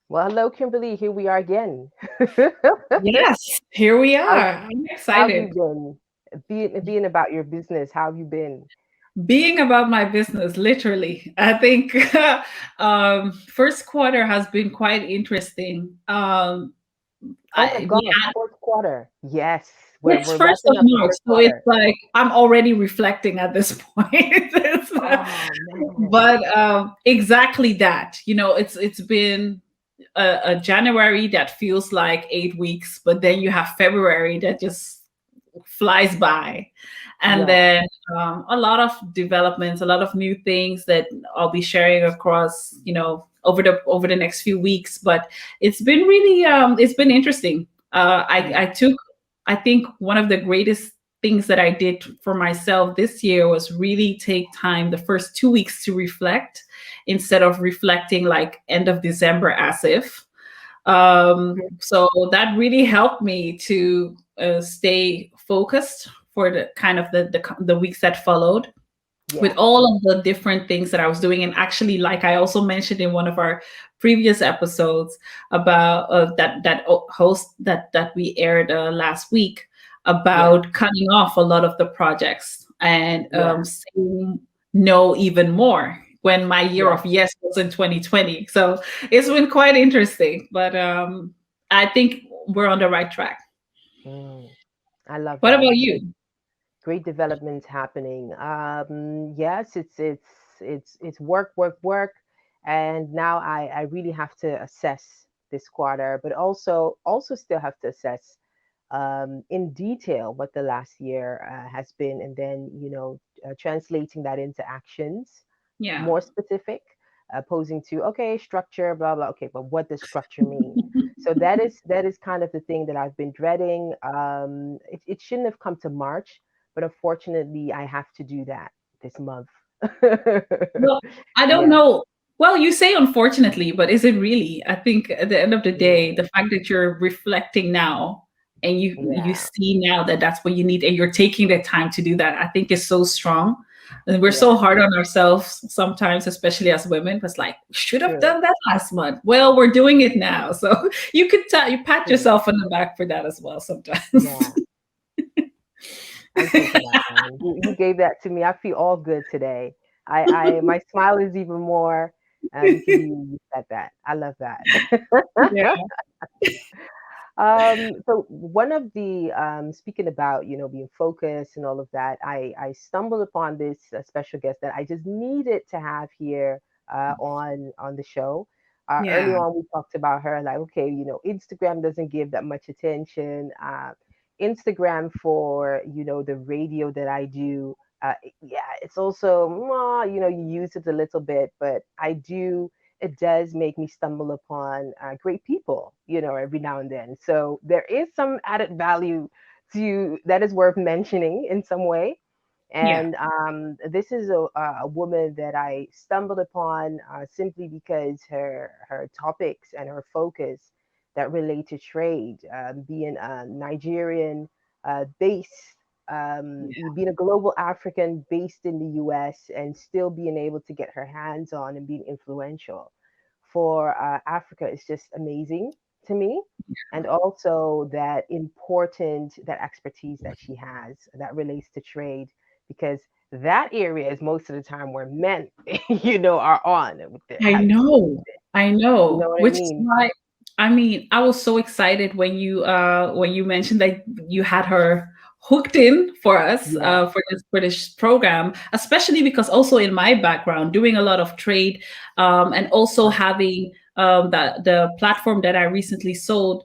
Well, hello, Kimberly. Here we are again. Yes, here we how, are. I'm how have you excited. been? Being about your business, how have you been? Being about my business, literally. I think first quarter has been quite interesting. Oh my We gosh, had fourth quarter. Yes, we're it's we're first of wrapping up the March, first so it's quarter. like I'm already reflecting at this point. Oh man. But exactly that. It's been a January that feels like 8 weeks, but then you have February that just flies by. And Yes. then a lot of developments, a lot of new things that I'll be sharing across, over the next few weeks. But it's been really, it's been interesting. I Yeah. took, I think one of the greatest things that I did for myself this year was really take time the first 2 weeks to reflect instead of reflecting like end of December as if. So that really helped me to stay focused for the kind of the weeks that followed with Yeah. all of the different things that I was doing. And actually, like I also mentioned in one of our previous episodes about host that we aired last week Yeah. about cutting off a lot of the projects and Yeah. saying no even more when my year Yeah. of yes was in 2020. So it's been quite interesting, but I think we're on the right track. Mm, I love What that. about you? Great developments happening. Yes, it's work, work, work, and now I really have to assess this quarter, but also still have to assess in detail what the last year has been, and then translating that into actions, Yeah. more specific, opposing to okay structure, blah blah. Okay, but what does structure mean? So that is kind of the thing that I've been dreading. It shouldn't have come to March, but unfortunately, I have to do that this month. Well, I don't Yeah, know. Well, you say unfortunately, but is it really? I think at the end of the day, mm, the fact that you're reflecting now and you yeah, see now that that's what you need and you're taking the time to do that, I think is so strong. And we're so yeah, hard on ourselves sometimes, especially as women. It's like, we should have true, done that last month. Well, we're doing it now. So you pat true. yourself on the back for that as well sometimes. Yeah, I'm taking that one. You gave that to me. I feel all good today. My smile is even more because you said that. I love that. Yeah. So one of the speaking about being focused and all of that, I stumbled upon this special guest that I just needed to have here on the show. Early Yeah. on, we talked about her like, okay, Instagram doesn't give that much attention. Instagram for the radio that I do. Yeah, it's also you use it a little bit, but I do it does make me stumble upon great people, every now and then. So there is some added value to that is worth mentioning in some way. Yeah. And this is a woman that I stumbled upon simply because her topics and her focus that relate to trade, being a Nigerian based, being a global African based in the US and still being able to get her hands on and being influential for Africa is just amazing to me. And also that expertise that she has that relates to trade, because that area is most of the time where men, are on with the I have experience. know. I You know know. what I Which is mean? why I mean, I was so excited when you mentioned that you had her hooked in for us Yes, for this British program, especially because also in my background, doing a lot of trade and also right. having the platform that I recently sold,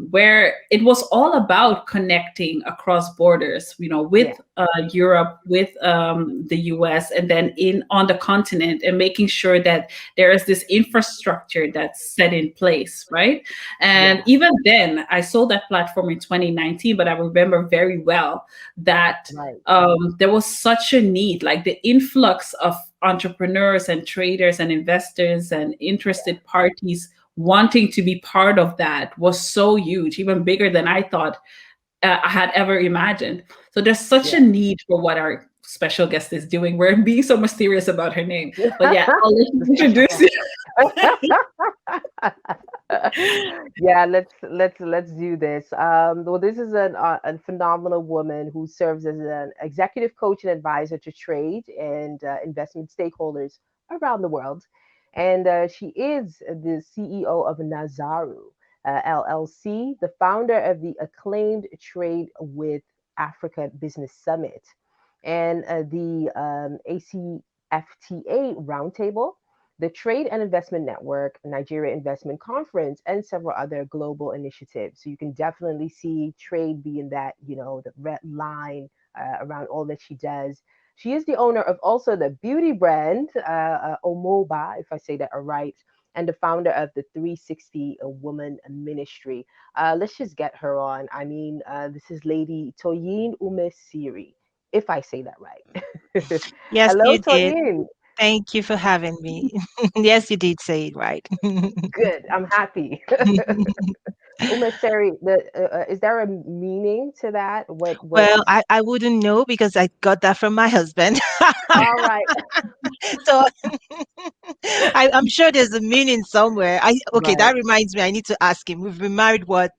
where it was all about connecting across borders, with Yeah, Europe, with the US, and then in on the continent, and making sure that there is this infrastructure that's set in place, right? And yeah, even then, I sold that platform in 2019, but I remember very well that right. there was such a need, like the influx of entrepreneurs and traders and investors and Yeah, interested parties wanting to be part of that was so huge, even bigger than I thought I had ever imagined. So there's such a yeah. need for what our special guest is doing. We're being so mysterious about her name, but yeah, I'll let you The special introduce guest. it. Yeah, let's do this. Well, this is a phenomenal woman who serves as an executive coach and advisor to trade and investment stakeholders around the world, and she is the CEO of Nazaru LLC, the founder of the acclaimed Trade with Africa Business Summit, and the ACFTA Roundtable, the Trade and Investment Network, Nigeria Investment Conference, and several other global initiatives. So you can definitely see trade being that, the red line around all that she does. She is the owner of also the beauty brand, OMOOBA, if I say that right, and the founder of the 360 Woman Ministry. Let's just get her on. I mean, this is Lady Toyin Umesiri, if I say that right. Yes, Hello, you did. Toyin. Thank you for having me. Yes, you did say it right. Good. I'm happy. Umeseri, is there a meaning to that? Well, What's I wouldn't know because I got that from my husband. all right? So I'm sure there's a meaning somewhere. I okay, Right. that reminds me, I need to ask him. We've been married what,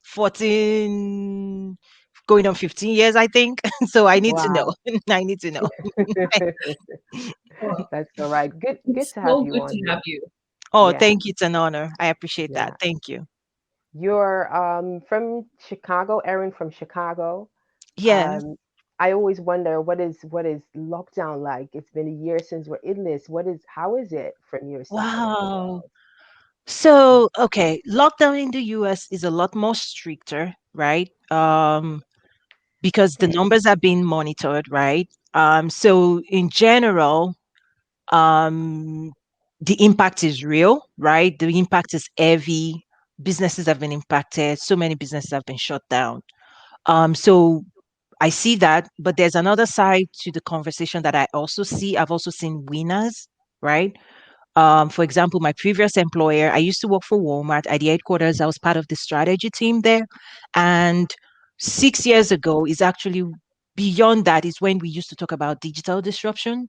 14, going on 15 years, I think. So I need to know. Wow. I need to know. Oh, That's all right. Good it's to have so you good on to have here. you. Oh, Yeah. thank you. It's an honor. I appreciate that. Yeah. Thank you. You're from Chicago, Erin from Chicago. Yes. Um, I always wonder what is lockdown like? It's been a year since we're in this. How is it from your side of the Wow. world? So, okay, lockdown in the US is a lot more stricter, right? Because the Okay. numbers are being monitored, right? So in general, um, the impact is real, right? The impact is heavy. Businesses have been impacted. So many businesses have been shut down. So I see that, but there's another side to the conversation that I also see. I've also seen winners, right? For example, my previous employer, I used to work for Walmart at the headquarters. I was part of the strategy team there. And 6 years ago is actually beyond that, is when we used to talk about digital disruption,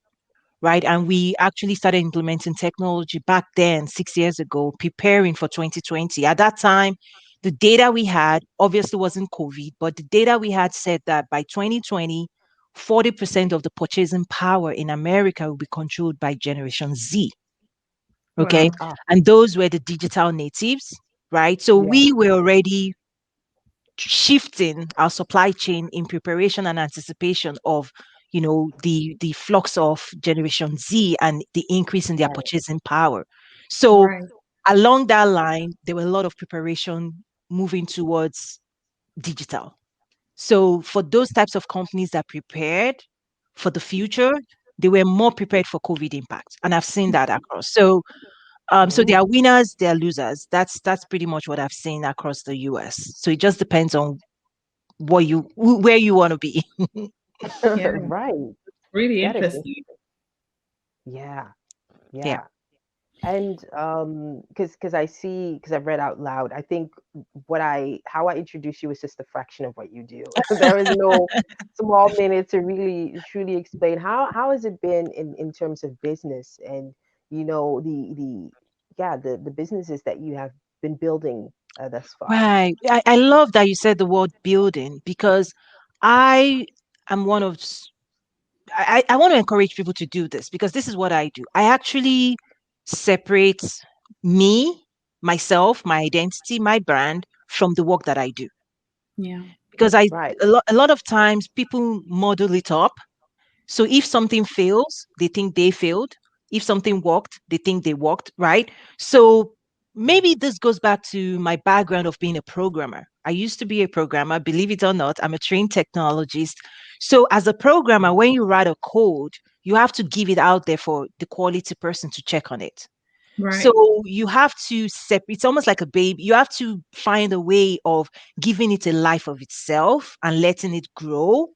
right? And we actually started implementing technology back then, 6 years ago, preparing for 2020. At that time, the data we had obviously wasn't COVID, but the data we had said that by 2020, 40% of the purchasing power in America will be controlled by Generation Z. Okay. Wow. Ah, And those were the digital natives, right? So yeah. we were already shifting our supply chain in preparation and anticipation of, the flux of Generation Z and the increase in their Right. purchasing power. So Right. along that line, there were a lot of preparation moving towards digital. So for those types of companies that prepared for the future, they were more prepared for COVID impact. And I've seen that across. So there Mm. are winners, there are losers. That's pretty much what I've seen across the US. So it just depends on where you want to be. Yeah. Right. Really That is interesting. interesting. Yeah. Yeah. Yeah. And because I see, because I've read out loud, I think how I introduce you is just a fraction of what you do. There is no small minute to really truly explain how has it been in terms of business and the yeah the businesses that you have been building thus far. Right. I love that you said the word building because I am one of I want to encourage people to do this because this is what I do. I actually separate me, myself, my identity, my brand from the work that I do. Yeah. Because Right. a lot of times people model it up. So if something fails, they think they failed. If something worked, they think they worked, right? So maybe this goes back to my background of being a programmer. I used to be a programmer, believe it or not, I'm a trained technologist. So as a programmer, when you write a code, you have to give it out there for the quality person to check on it. Right. So you have to it's almost like a baby. You have to find a way of giving it a life of itself and letting it grow,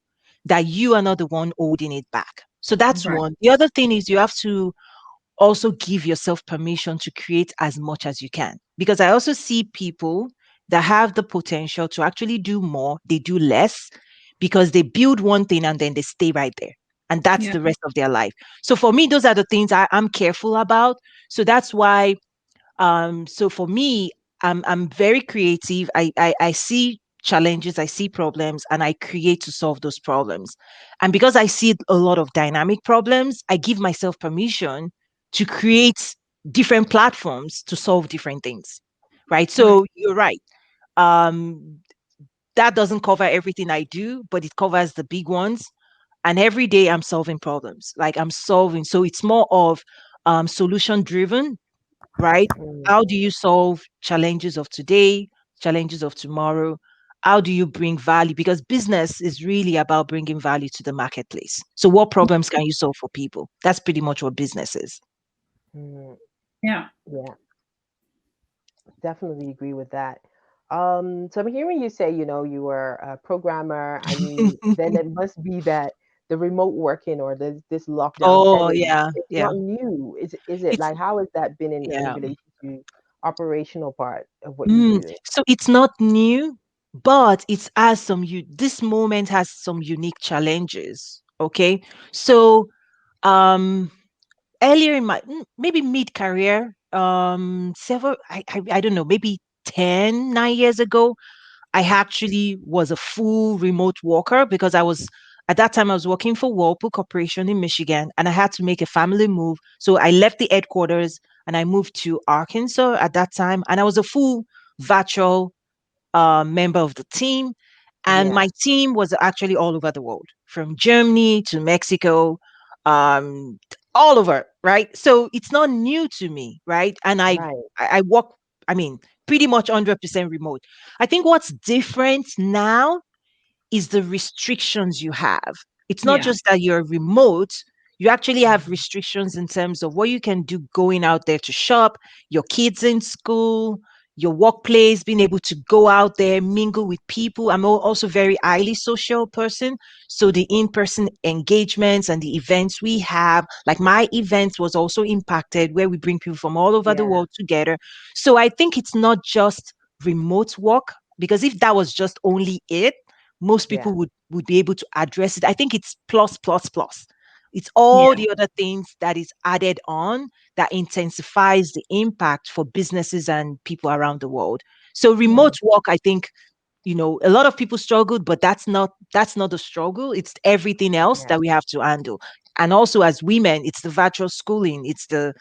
that you are not the one holding it back. So that's Right. one. The other thing is you have to also give yourself permission to create as much as you can. Because I also see people that have the potential to actually do more, they do less because they build one thing and then they stay right there. and that's Yeah. the rest of their life. So for me, those are the things I'm careful about. So that's why, so for me, I'm very creative. I see challenges, I see problems, and I create to solve those problems. And because I see a lot of dynamic problems, I give myself permission to create different platforms to solve different things. Right. Right. So you're right. Um, that doesn't cover everything I do, but it covers the big ones. And every day I'm solving problems. Like I'm solving. So it's more of solution driven, right? Mm, How do you solve challenges of today, challenges of tomorrow? How do you bring value? Because business is really about bringing value to the marketplace. So, what problems can you solve for people? That's pretty much what business is. mm, Yeah. yeah, definitely agree with that. So I'm hearing you say, you were a programmer. I mean, then it must be that the remote working or this lockdown Oh, setting, yeah, it's yeah. not new. Is it It's, like, how has that been in yeah. relation to operational part of what you do? So it's not new, but it has this moment has some unique challenges. Okay. So, um, earlier in my maybe mid career, several I don't know, maybe 9 years ago, I actually was a full remote worker because I was at that time I was working for Whirlpool Corporation in Michigan, and I had to make a family move. So I left the headquarters and I moved to Arkansas at that time, and I was a full virtual member of the team. And Yeah, my team was actually all over the world, from Germany to Mexico, um, all over, right? So it's not new to me, right? And right. I work, I mean, pretty much 100% remote. I think what's different now is the restrictions you have. It's not Yeah. just that you're remote, you actually have Mhm. restrictions in terms of what you can do going out there to shop, your kids in school, your workplace, being able to go out there, mingle with people. I'm also very highly social person. So the in-person engagements and the events we have, like my events was also impacted where we bring people from all over the Yeah, world together. So I think it's not just remote work, because if that was just only it, most yeah, people would be able to address it. I think it's plus plus plus. It's all Yeah. the other things that is added on that intensifies the impact for businesses and people around the world. So remote right. work, I think, a lot of people struggled, but that's not the struggle. It's everything else Yeah, that we have to handle. And also as women, it's the virtual schooling, it's the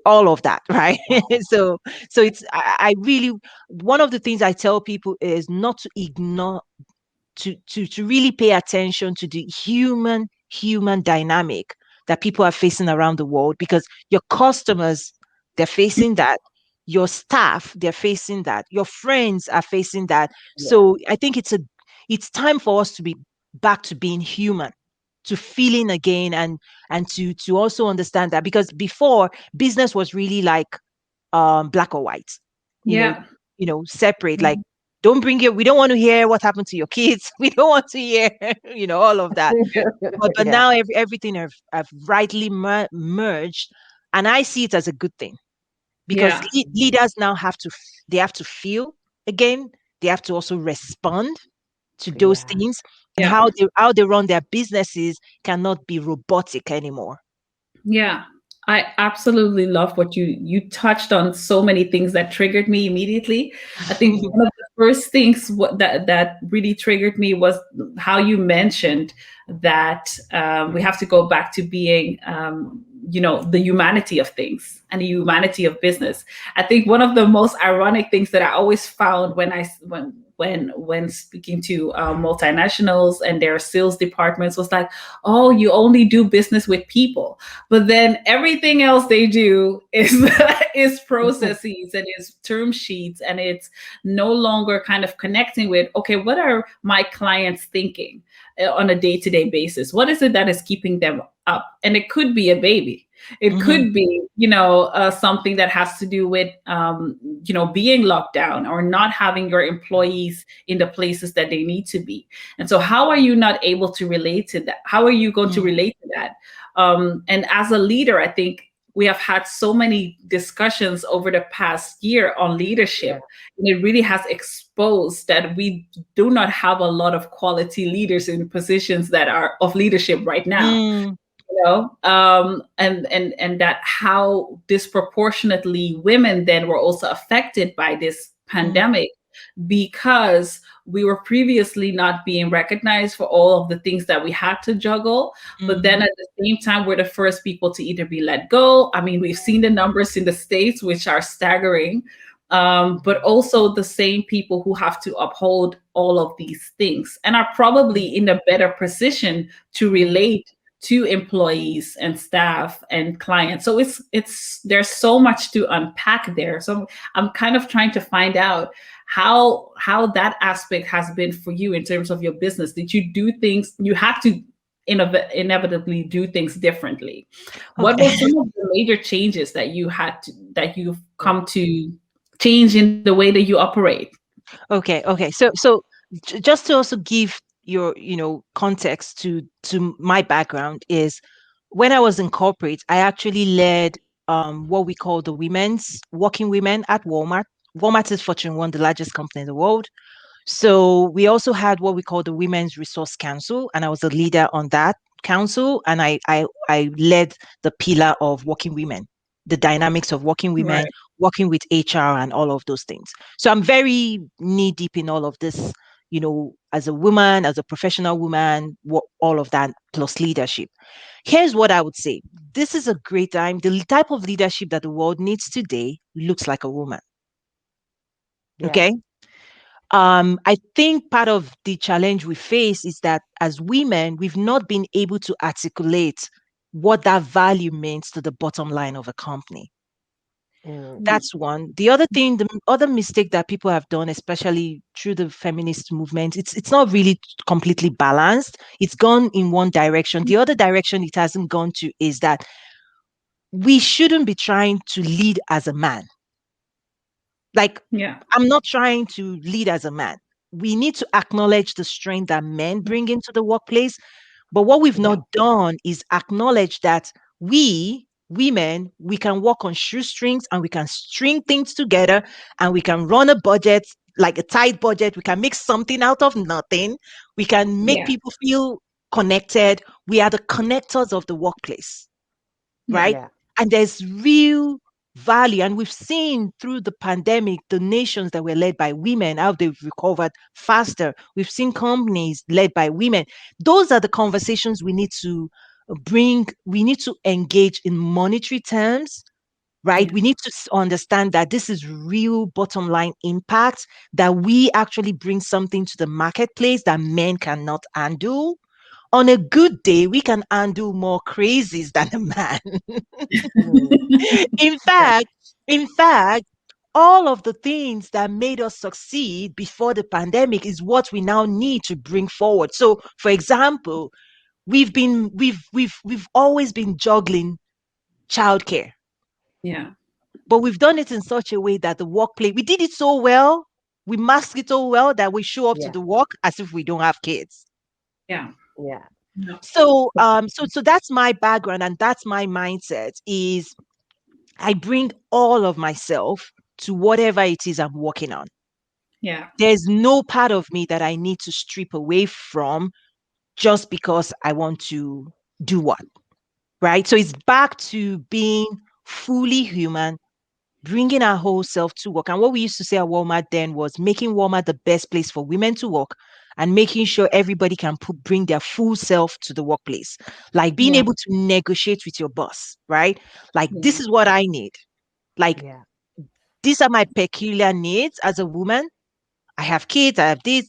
all of that, right? wow. So it's I really, one of the things I tell people is not to ignore, to really pay attention to the human dynamic that people are facing around the world, because your customers, they're facing that, your staff, they're facing that, your friends are facing that. Yeah, So I think it's time for us to be back to being human, to feeling again, and to also understand that, because before, business was really like black or white, you know Yeah. separate, like, Mhm. we don't want to hear what happened to your kids. We don't want to hear all of that. But yeah, now everything have rightly merged, and I see it as a good thing, because Yeah. leaders now they have to feel again, they have to also respond to those yeah, things, and Yeah. how they run their businesses cannot be robotic anymore. Yeah, I absolutely love what you touched on so many things that triggered me immediately. I think one of the first things that really triggered me was how you mentioned that we have to go back to being the humanity of things and the humanity of business. I think one of the most ironic things that I always found when speaking to multinationals and their sales departments was like, oh, you only do business with people, but then everything else they do is is processes and is term sheets, and it's no longer kind of connecting with, okay, what are my clients thinking on a day-to-day basis? What is it that is keeping them up? And it could be a baby, it Mhm. could be something that has to do with being locked down or not having your employees in the places that they need to be. And so how are you not able to relate to that? How are you going to Mm. relate to that? And as a leader, I think we have had so many discussions over the past year on Yeah. leadership, and it really has exposed that we do not have a lot of quality leaders in positions that are of leadership right now. Mm, And that how disproportionately women then were also affected by this mm, pandemic, because we were previously not being recognized for all of the things that we had to juggle. But then mm, at the same time, we're the first people to either be let go. I mean, we've seen the numbers in the States, which are staggering. But also the same people who have to uphold all of these things and are probably in a better position to mm. relate to employees and staff and clients. So it's there's so much to unpack there. So I'm kind of trying to find out how that aspect has been for you in terms of your business. Did you do things you have to inevitably do things differently? What were Okay. some of the major changes that you've Yeah. come to change in the way that you operate? Okay. So just to also give your, context to my background is when I was in corporate, I actually led what we call the women's working women at Walmart. Walmart is Fortune 1, the largest company in the world. So we also had what we call the Women's Resource Council, and I was a leader on that council, and I led the pillar of working women, the dynamics of working women, Right. working with HR, and all of those things. So I'm very knee deep in all of this, as a woman, as a professional woman, all of that plus leadership. Here's what I would say: this is a great time. The type of leadership that the world needs today looks like a woman. Yeah. Okay, I think part of the challenge we face is that as women, we've not been able to articulate what that value means to the bottom line of a company. Mm. That's one. The other thing, the other mistake that people have done, especially through the feminist movement, it's not really completely balanced. It's gone in one direction. The other direction it hasn't gone to is that we shouldn't be trying to lead as a man. Like, Yeah. I'm not trying to lead as a man. We need to acknowledge the strength that men bring into the workplace. But what we've Yeah. not done is acknowledge that we, women, we can work on shoestrings and we can string things together and we can run a budget, like a tight budget. We can make something out of nothing. We can make Yeah. people feel connected. We are the connectors of the workplace, Yeah. right? Yeah. And there's real value. And we've seen through the pandemic, the nations that were led by women, how they've recovered faster. We've seen companies led by women. Those are the conversations we need to bring. We need to engage in monetary terms. Right. Yeah. We need to understand that this is real bottom line impact, that we actually bring something to the marketplace that men cannot undo. On a good day, we can undo more crazies than a man. Mm. in Yeah. fact, in fact, all of the things that made us succeed before the pandemic is what we now need to bring forward. So, for example, we've always been juggling childcare, Yeah. but we've done it in such a way that the workplace, we did it so well, we masked it so well that we show up to Yeah. the work as if we don't have kids. Yeah. Yeah. Yeah. So that's my background and that's my mindset is I bring all of myself to whatever it is I'm working on. Yeah. There's no part of me that I need to strip away from just because I want to do what, right? So it's back to being fully human, bringing our whole self to work. And what we used to say at Walmart then was making Walmart the best place for women to work and making sure everybody can bring their full self to the workplace. Like being Yeah. able to negotiate with your boss, right? Like, Yeah. this is what I need. Like, Yeah. these are my peculiar needs as a woman. I have kids, I have this.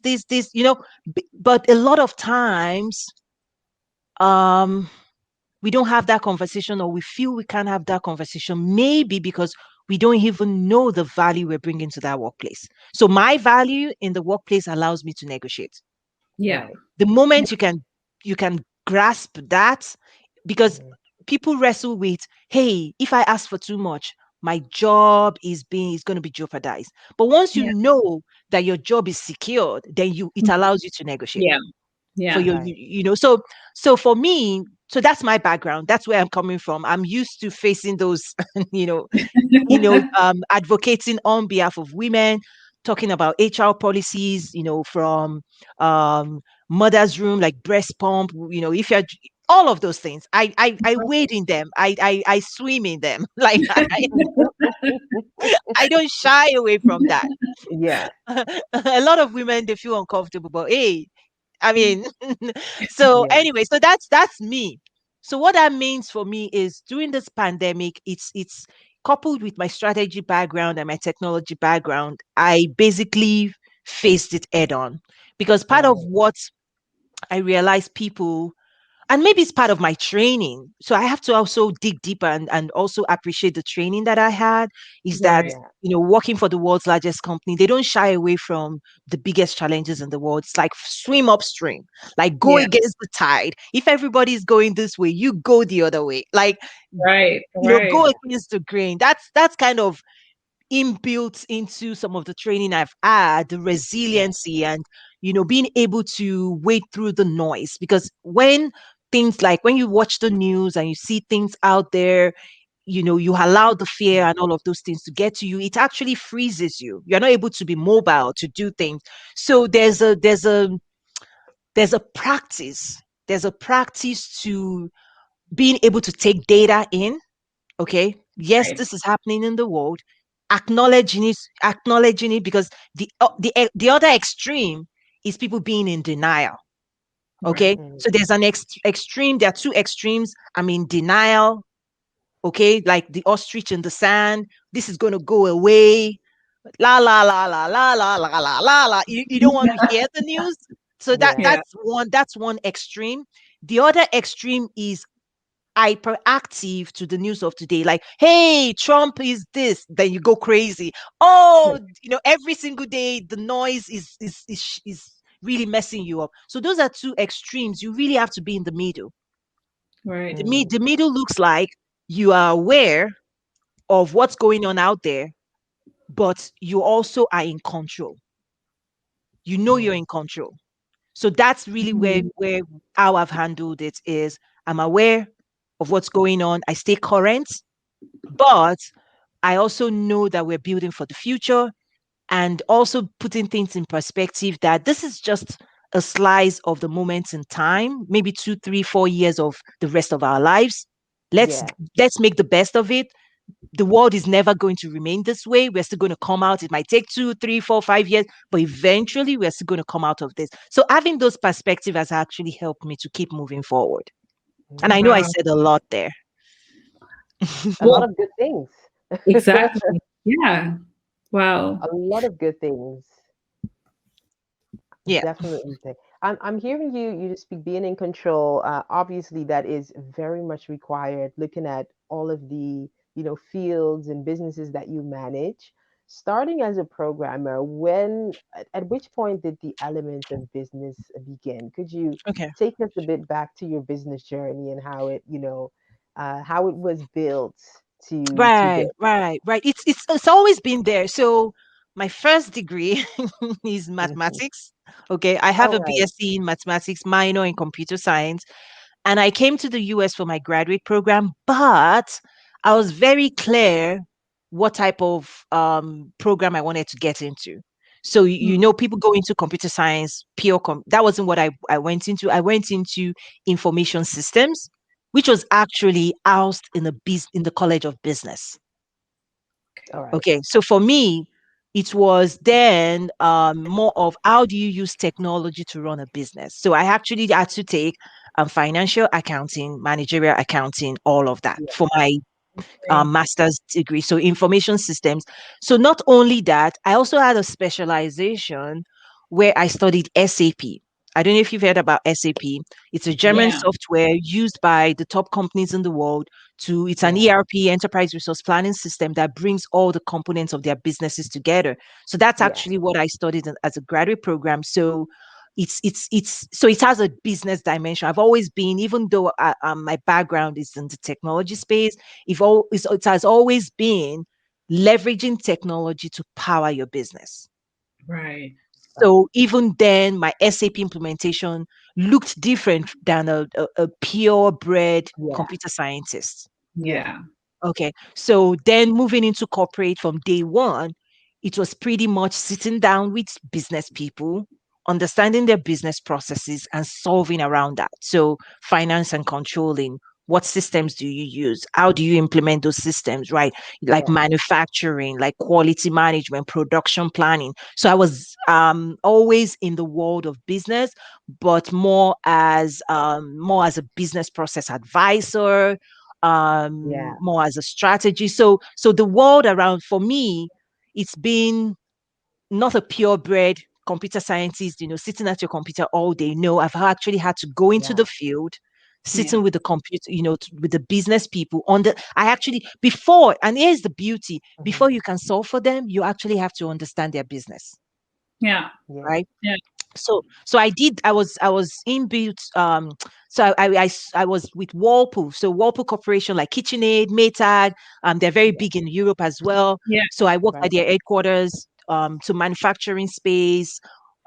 But a lot of times, um, we don't have that conversation, or we feel we can't have that conversation, maybe because we don't even know the value we're bringing to that workplace. So my value in the workplace allows me to negotiate. Yeah. Right. The moment you can grasp that, because Mhm. people wrestle with, hey, if I ask for too much, my job is going to be jeopardized. But once you Yeah. know that your job is secured, then it allows you to negotiate Yeah. for Yeah. your Right. so for me, So that's my background. That's where I'm coming from. I'm used to facing those, you know, advocating on behalf of women, talking about HR policies, from mother's room, like breast pump, if you're all of those things. I wade in them. I swim in them. Like I don't shy away from that. Yeah. A lot of women, they feel uncomfortable, but hey, I mean, so Yeah. anyway, so that's me. So what that means for me is during this pandemic, it's coupled with my strategy background and my technology background. I basically faced it head on, because part of Right. what I realized people, and maybe it's part of my training, so I have to also dig deeper and also appreciate the training that I had, is that Right. Yeah. working for the world's largest company, they don't shy away from the biggest challenges in the world. It's like swim upstream, like go Yeah. against the tide. If everybody's going this way, you go the other way, like Right. go Right. against the grain. That's kind of inbuilt into some of the training I've had, the Yeah. resiliency, and being able to wade through the noise. Because when things, like when you watch the news and you see things out there, you allow the fear and all of those things to get to you, it actually freezes you. You're not able to be mobile, to do things. So there's a practice to being able to take data in. Okay, yes, Right. this is happening in the world, acknowledging it, because the other extreme is people being in denial. Right. Okay, Mm. so there's an extreme, there are two extremes. I'm in denial, okay, like the ostrich in the sand. This is going to go away, la la la la la la la la la la. You don't want to hear the news. So that Yeah. Yeah. that's one extreme. The other extreme is hyperactive to the news of today. Like, hey, Trump is this, then you go crazy. Oh, every single day the noise is really messing you up. So those are two extremes. You really have to be in the middle. Right. Mm. The middle looks like you are aware of what's going on out there, but you also are in control. You're Mm. in control. So that's really where Mhm. how I've handled it is, I'm aware of what's going on. I stay current, but I also know that we're building for the future, and also putting things in perspective, that this is just a slice of the moments in time, maybe 2, 3, 4 years of the rest of our lives. Let's Yeah. let's make the best of it. The world is never going to remain this way. We're still going to come out. It might take 2, 3, 4, 5 years, but eventually we're still going to come out of this. So having those perspectives has actually helped me to keep moving forward. And I know I Wow. said a lot there. A lot Well, of good things. exactly. Yeah. Wow. A lot of good things. Yeah. Definitely say. I'm hearing you speak being in control. Obviously, that is very much required. Looking at all of the fields and businesses that you manage, starting as a programmer. At which point did the elements of business begin? Could you Okay. take us a bit back to your business journey and how it was built to Right, this? right, right. It's always been there. So my first degree is Hmm. mathematics. Okay, I have All a right. BSc in mathematics, minor in computer science, and I came to the US for my graduate program, but I was very clear what type of program I wanted to get into. So Mm. people go into computer science, that wasn't what I went into. I went into information systems, which was actually housed in in the College of Business. All right. Okay, so for me, it was then more of how do you use technology to run a business. So I actually had to take financial accounting, managerial accounting, all of that Yeah. for my Okay. master's degree. So information systems. So not only that, I also had a specialization where I studied SAP. I don't know if you've heard about SAP. It's a German Yeah. software used by the top companies in the world. It's an Yeah. ERP, enterprise resource planning system, that brings all the components of their businesses together. So that's Yeah. actually what I studied as a graduate program. So so it has a business dimension. I've always been, even though my background is in the technology space, it has always been leveraging technology to power your business. Right. Right. So even then, my SAP implementation looked different than a purebred Yeah. computer scientist. Yeah. Yeah. Okay. So then moving into corporate from day one, it was pretty much sitting down with business people, understanding their business processes and solving around that. So finance and controlling. What systems do you use? How do you implement those systems, right? Like Yeah. manufacturing, like quality management, production planning. So I was always in the world of business, but more as a business process advisor, Yeah. more as a strategy. So the world around for me, it's been not a purebred computer scientist, sitting at your computer all day. No, I've actually had to go into Yeah. the field, Yeah. sitting with the computer, with the business people on the I actually before, and here's the beauty, Hmm. before you can solve for them, you actually have to understand their business, Yeah. Yeah. right? Yeah. So I was inbuilt. I was with Whirlpool. So Whirlpool Corporation, like KitchenAid, Maytag, they're very Yeah. big in Europe as well. Yeah. So I worked at Right. their headquarters, to manufacturing space.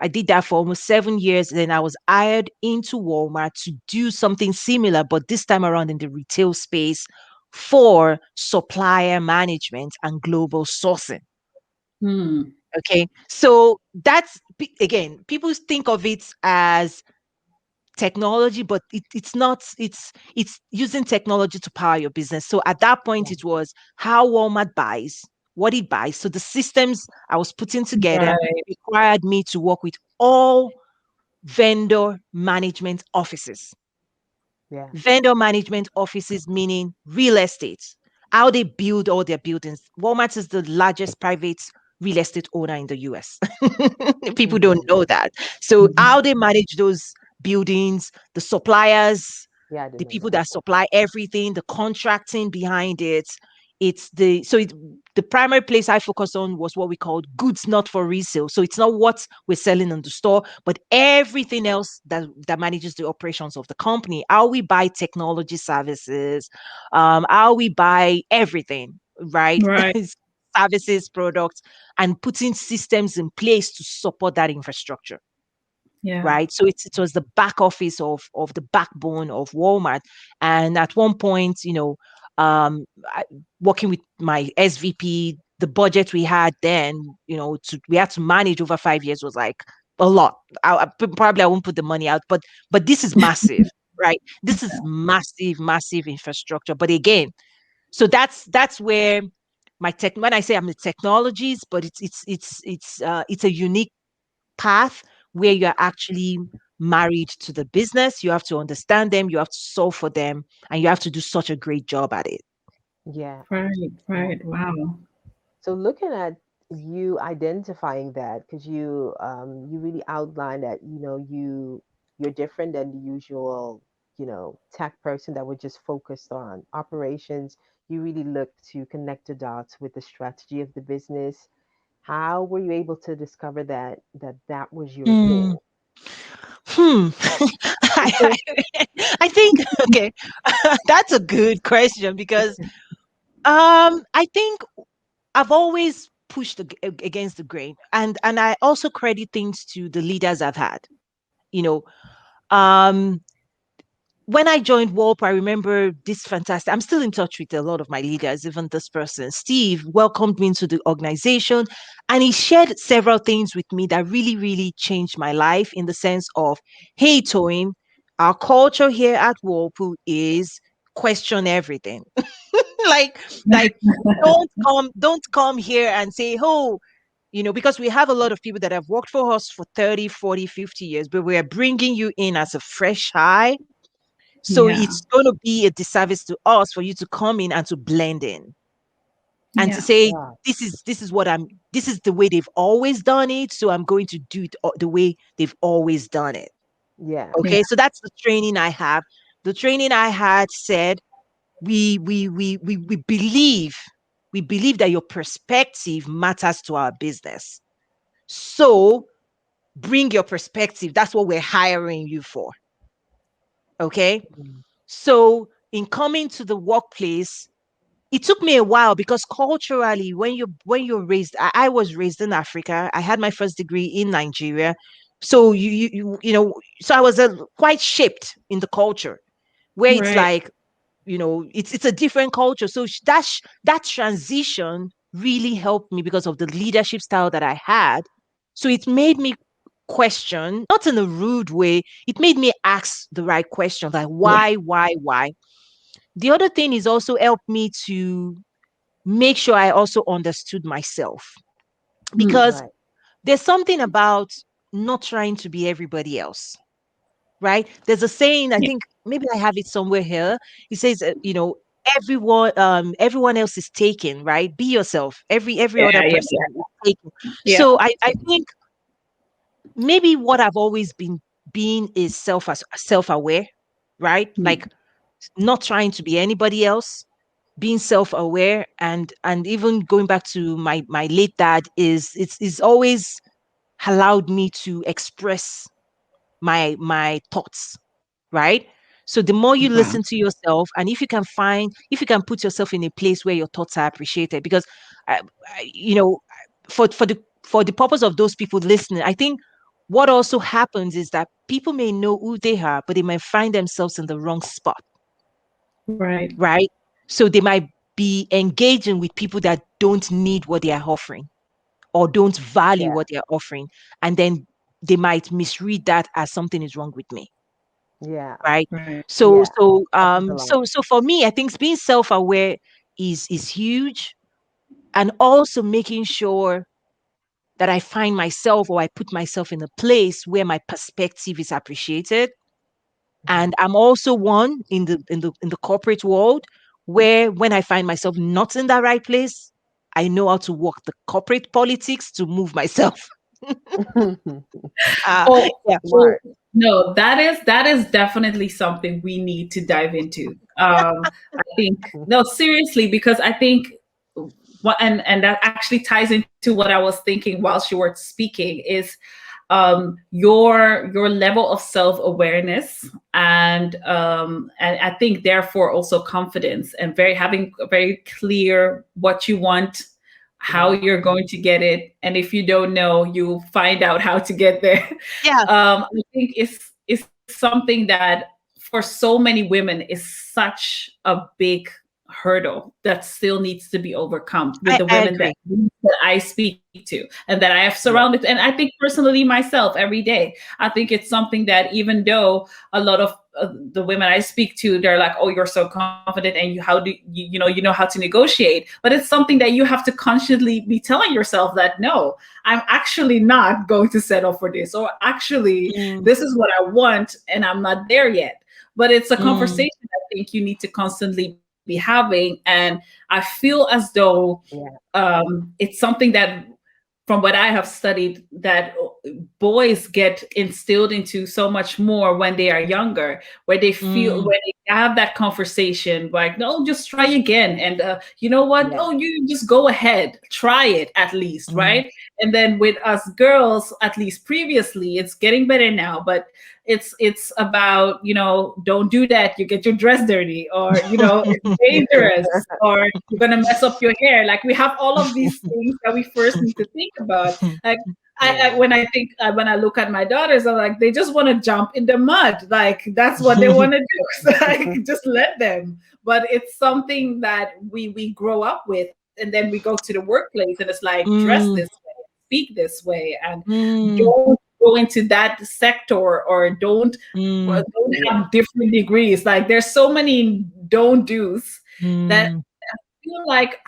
I did that for almost 7 years. Then I was hired into Walmart to do something similar, but this time around in the retail space for supplier management and global sourcing. Hmm. Okay. So again, people think of it as technology, but it's not. It's using technology to power your business. So at that point, Yeah. it was how Walmart buys, what it buys. So the systems I was putting together Right. required me to work with all vendor management offices. Yeah. Vendor management offices, meaning real estate, how they build all their buildings. Walmart is the largest private real estate owner in the US. People don't Hmm. know that. So, Mhm. how they manage those buildings, the suppliers, Yeah. I didn't the know people that. that supply everything, the contracting behind it. The primary place I focused on was what we called goods not for resale. So it's not what we're selling in the store, but everything else that manages the operations of the company. How we buy technology services, how we buy everything, right? Right. Services, products, and putting systems in place to support that infrastructure, Yeah. right? So it was the back office of the backbone of Walmart. And at one point, working with my SVP, the budget we had then, we had to manage over 5 years was like a lot. Probably I won't put the money out, but this is massive, right? This is massive, massive infrastructure. But again, so that's where my tech. When I say I'm the technologies, but it's a unique path where you're actually married to the business. You have to understand them, you have to solve for them, and you have to do such a great job at it. Yeah. Right. Yeah. Right. Wow. So looking at you identifying that, because you really outlined that you're different than the usual tech person that would just focus on operations. You really look to connect the dots with the strategy of the business. How were you able to discover that was your Hmm. thing? Hmm. I think okay, that's a good question because I think I've always pushed against the grain, and I also credit things to the leaders I've had. You know, um, when I joined Walp, I remember this fantastic. I'm still in touch with a lot of my leaders, even this person. Steve welcomed me into the organization and he shared several things with me that really, really changed my life in the sense of, hey, Toyin, our culture here at Whirlpool is question everything. like, like, don't come here and say, oh, because we have a lot of people that have worked for us for 30, 40, 50 years, but we're bringing you in as a fresh eye, so Yeah. it's going to be a disservice to us for you to come in and to blend in and to Yeah. say, Yeah. this is the way they've always done it. So I'm going to do it the way they've always done it. Yeah. Yeah. Okay. So that's the training I have. The training I had said, we believe that your perspective matters to our business. So bring your perspective. That's what we're hiring you for. Okay. Mm. So in coming to the workplace, it took me a while because culturally, when you're raised, I was raised in Africa. I had my first degree in Nigeria. So so I was quite shaped in the culture where it's Right. like, it's a different culture. So that transition really helped me because of the leadership style that I had. So it made me question, not in a rude way. It made me ask the right question, like Yeah. why. The other thing is also helped me to make sure I also understood myself, Mm. because Right. there's something about not trying to be everybody else, right? There's a saying, I Yeah. think maybe I have it somewhere here. It says, everyone else is taken, right? Be yourself. Every Yeah. other Yeah. person is taken. Yeah. So I think maybe what I've always been being is self-aware, right? Yeah. Like not trying to be anybody else, being self-aware, and even going back to my late dad, it's always allowed me to express my thoughts, right? So the more you Wow. listen to yourself, and if you can put yourself in a place where your thoughts are appreciated, because I, I, you know for the purpose of those people listening, I think what also happens is that people may know who they are, but they might find themselves in the wrong spot, Right. right? So they might be engaging with people that don't need what they are offering or don't value Yeah. what they are offering, and then they might misread that as something is wrong with me, Yeah. right? Right. so Yeah. so Happens a um lot. so so for me, I think being self-aware is huge, and also making sure that I find myself, or I put myself in a place where my perspective is appreciated. Mhm. And I'm also one in the corporate world where, when I find myself not in that right place, I know how to work the corporate politics to move myself. uh Oh, yeah. oh Smart. no, that is definitely something we need to dive into. I think no, seriously, because I think what and that actually ties into what I was thinking while you were speaking is your level of self-awareness and I think therefore also confidence and very having very clear what you want, how Yeah. you're going to get it, and if you don't know, you find out how to get there. Yeah, I think is something that for so many women is such a big hurdle that still needs to be overcome with the I women agree. that I speak to and that I have Yeah. surrounded. And I think personally myself every day, I think it's something that even though a lot of the women I speak to, they're like, "Oh, you're so confident, and you how do you know how to negotiate." But it's something that you have to consciously be telling yourself that no, I'm actually not going to settle for this, or actually Mm, this is what I want, and I'm not there yet. But it's a mm, conversation I think you need to constantly be having, and I feel as though Yeah. it's something that from what I have studied, that boys get instilled into so much more when they are younger, where they feel mm, when they have that conversation, like, no, just try again, and you know what? Yeah. Oh, you just go ahead, try it at least, mm, right? And then with us girls, at least previously, it's getting better now, but it's about don't do that, you get your dress dirty, or it's dangerous, or you're gonna mess up your hair. Like, we have all of these things that we first need to think about. Like, I Yeah. when I think when I look at my daughters, I'm like, they just want to jump in the mud. Like, that's what they want to do. So, like, just let them. But it's something that we grow up with, and then we go to the workplace, and it's like, dress this mm, way, speak this way, and mm, don't go into that sector, or mm, don't Yeah. have different degrees. Like, there's so many don't do's that mm. feel like,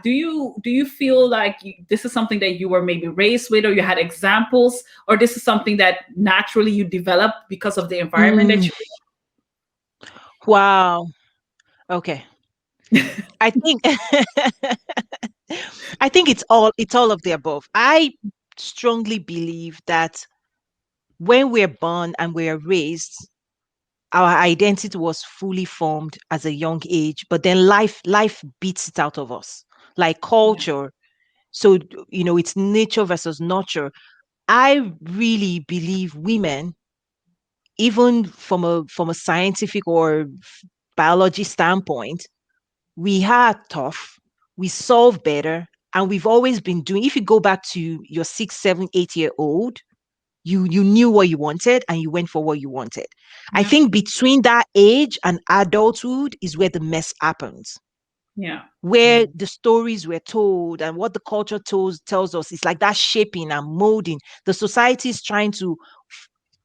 do you feel like this is something that you were maybe raised with, or you had examples, or this is something that naturally you developed because of the environment that Mm. you Wow. Okay. I think I think it's all of the above. I strongly believe that when we're born and we're raised, our identity was fully formed as a young age, but then life beats it out of us, like yeah. culture. So it's nature versus nurture. I really believe women, even from a scientific or biology standpoint, we are tough, we solve better, and we've always been doing. If you go back to your 6, 7, 8-year old, You knew what you wanted and you went for what you wanted. I Yeah. think between that age and adulthood is where the mess happens, Yeah. where the stories were told and what the culture tells us is like that shaping and molding. The society is trying to,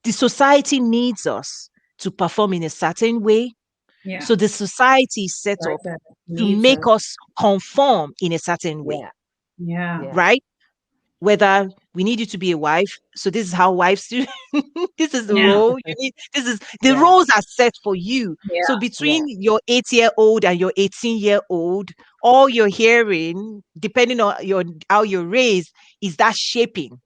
the society needs us to perform in a certain way. Yeah. So the society is set Like up that to needs make us. us conform in a certain way, Yeah. Yeah. Yeah. right? Whether we need you to be a wife. So this is how wives do. This is the Yeah. role you need. This is the Yeah. roles are set for you. So Yeah. between Yeah. your 8-year-old and your 18-year-old, all you're hearing, depending on your how you're raised, is that shaping.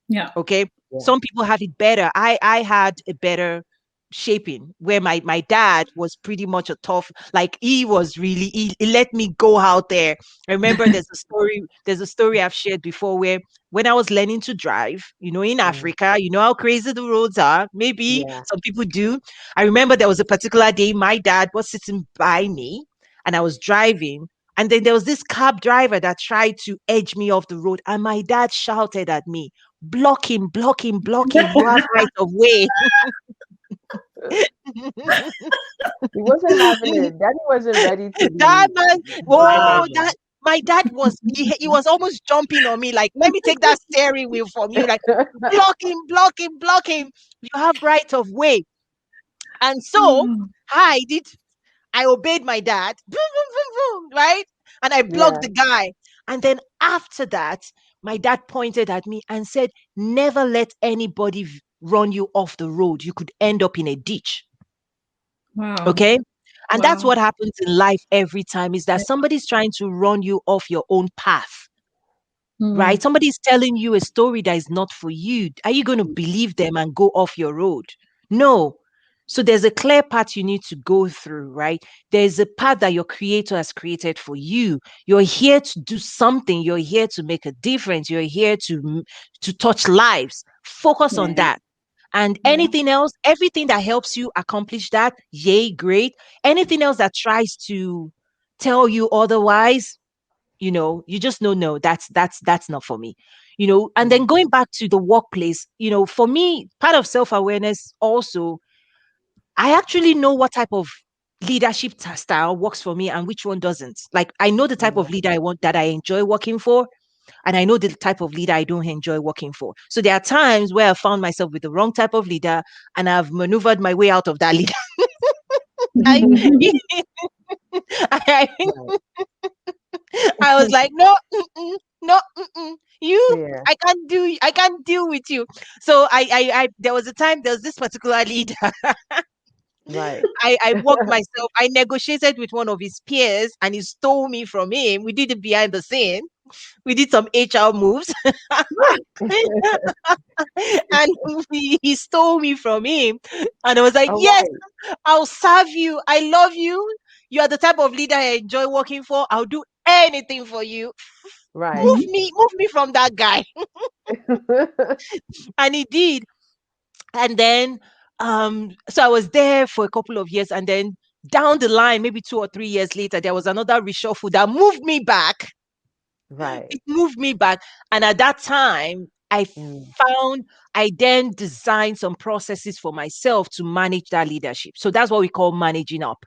Yeah. Okay. Yeah. Some people have it better. I had a better shaping where my dad was pretty much a tough, like he was really, he let me go out there. I remember there's a story I've shared before where when I was learning to drive, in Mm. Africa, you know how crazy the roads are. Maybe Yeah. some people do. I remember there was a particular day my dad was sitting by me and I was driving. And then there was this cab driver that tried to edge me off the road. And my dad shouted at me, block him, block him, block him. You have right of way. He wasn't having it. Daddy wasn't ready to That be man, oh, driving. that my dad was he was almost jumping on me, like, let me take that steering wheel from you. Like, block him, block him, block him. You have right of way. And so Mm. I obeyed my dad. Boom, boom, boom, boom, right? And I blocked Yeah. the guy. And then after that, my dad pointed at me and said, never let anybody run you off the road. You could end up in a ditch. Wow. Okay. And that's Wow. what happens in life every time, is that somebody's trying to run you off your own path, Mm. right? Somebody's telling you a story that is not for you. Are you going to believe them and go off your road? No. So there's a clear path you need to go through, right? There's a path that your creator has created for you. You're here to do something. You're here to make a difference. You're here to touch lives. Focus on Yeah. that. And Yeah. anything else, everything that helps you accomplish that, yay, great. Anything else that tries to tell you otherwise, you just know, no, that's not for me. And then Mm. going back to the workplace, for me, part of self-awareness also, I actually know what type of leadership style works for me and which one doesn't. Like, I know the type of Yeah. leader I want, that I enjoy working for, and I know the type of leader I don't enjoy working for. So there are times where I found myself with the wrong type of leader and I've maneuvered my way out of that leader. I, I, Right. I was like, no, mm-mm, no, mm-mm, you, Yeah. I can't deal with you. So there was a time, there was this particular leader. Right. I worked myself, I negotiated with one of his peers and he stole me from him. We did it behind the scene. We did some HR moves. And he stole me from him. And I was like, All yes, right. I'll serve you. I love you. You are the type of leader I enjoy working for. I'll do anything for you. Right. Move me from that guy. And he did. And then, so I was there for a couple of years. And then down the line, maybe 2 or 3 years later, there was another reshuffle that moved me back. Right. It moved me back. And at that time, Mm. found, I then designed some processes for myself to manage that leadership. So that's what we call managing up.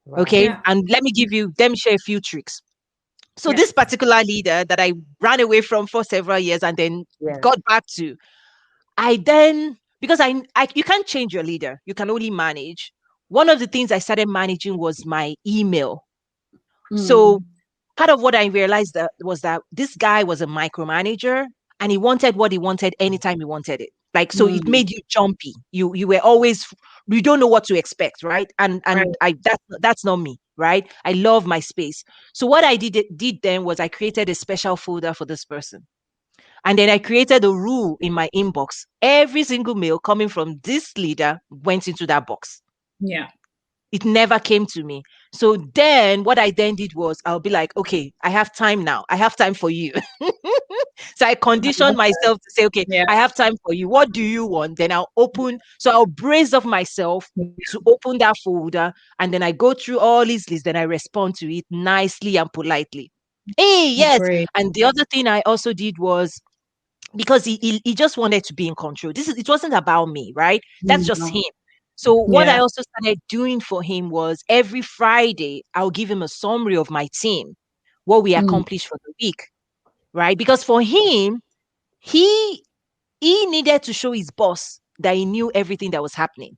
Wow. Okay. Yeah. And let me share a few tricks. So Yes. this particular leader that I ran away from for several years and then Yeah. got back to, I then, because you can't change your leader, you can only manage. One of the things I started managing was my email. So Mm. part of what I realized that was that this guy was a micromanager and he wanted what he wanted anytime he wanted it. Like, so it Mm. made you jumpy. You were always, you don't know what to expect, right? And Right. I that's not me, right? I love my space. So what I did then was I created a special folder for this person. And then I created a rule in my inbox. Every single mail coming from this leader went into that box. Yeah. It never came to me. So then what I then did was I'll be like, okay, I have time now. I have time for you. So I I conditioned love that. myself to say, okay, Yeah. I have time for you. What do you want? Then I'll open. So I'll brace off myself to open that folder. And then I go through all these lists. Then I respond to it nicely and politely. Hey, yes. Great. And the other thing I also did was because he just wanted to be in control. It wasn't about me, right? That's Mm, just no. him. So what I Yeah. also started doing for him was every Friday I'll give him a summary of my team, what we Mm, accomplished for the week, right? Because for him, he he needed to show his boss that he knew everything that was happening.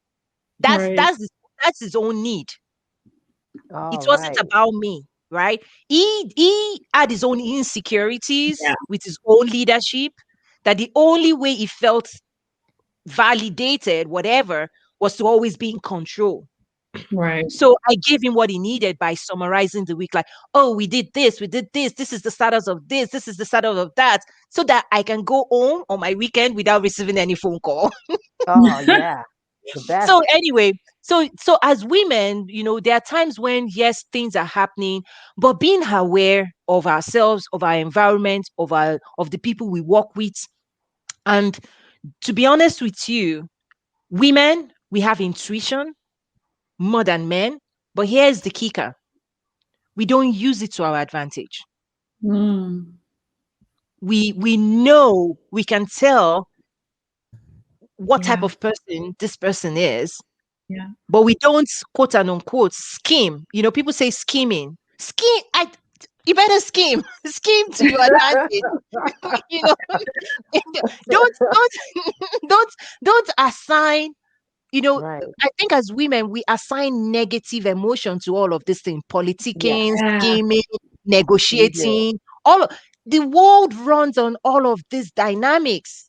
That's right. that's his, that's his own need. It All wasn't right. about me, right? He had his own Yeah. insecurities with his own leadership. That the only way he felt validated, whatever, was to always be in control. Right. So I gave him what he needed by summarizing the week, like, oh, we did this is the status of this is the status of that, so that I can go home on my weekend without receiving any phone call. Oh yeah, the So best. anyway, so as women, there are times when yes, things are happening, but being aware of ourselves, of our environment, of the people we work with, and to be honest with you, women, we have intuition more than men, but here's the kicker: we don't use it to our advantage. Mm, We know, we can tell what type yeah. of person this person is, Yeah. but we don't, quote and unquote, scheme. People say scheming. Scheme. You better scheme. Scheme to your advantage. you know, don't don't don't assign. Right. I think as women we assign negative emotion to all of this thing: politicking, Yes, Yeah. scheming, we do. negotiating. All of, the world runs on all of these dynamics.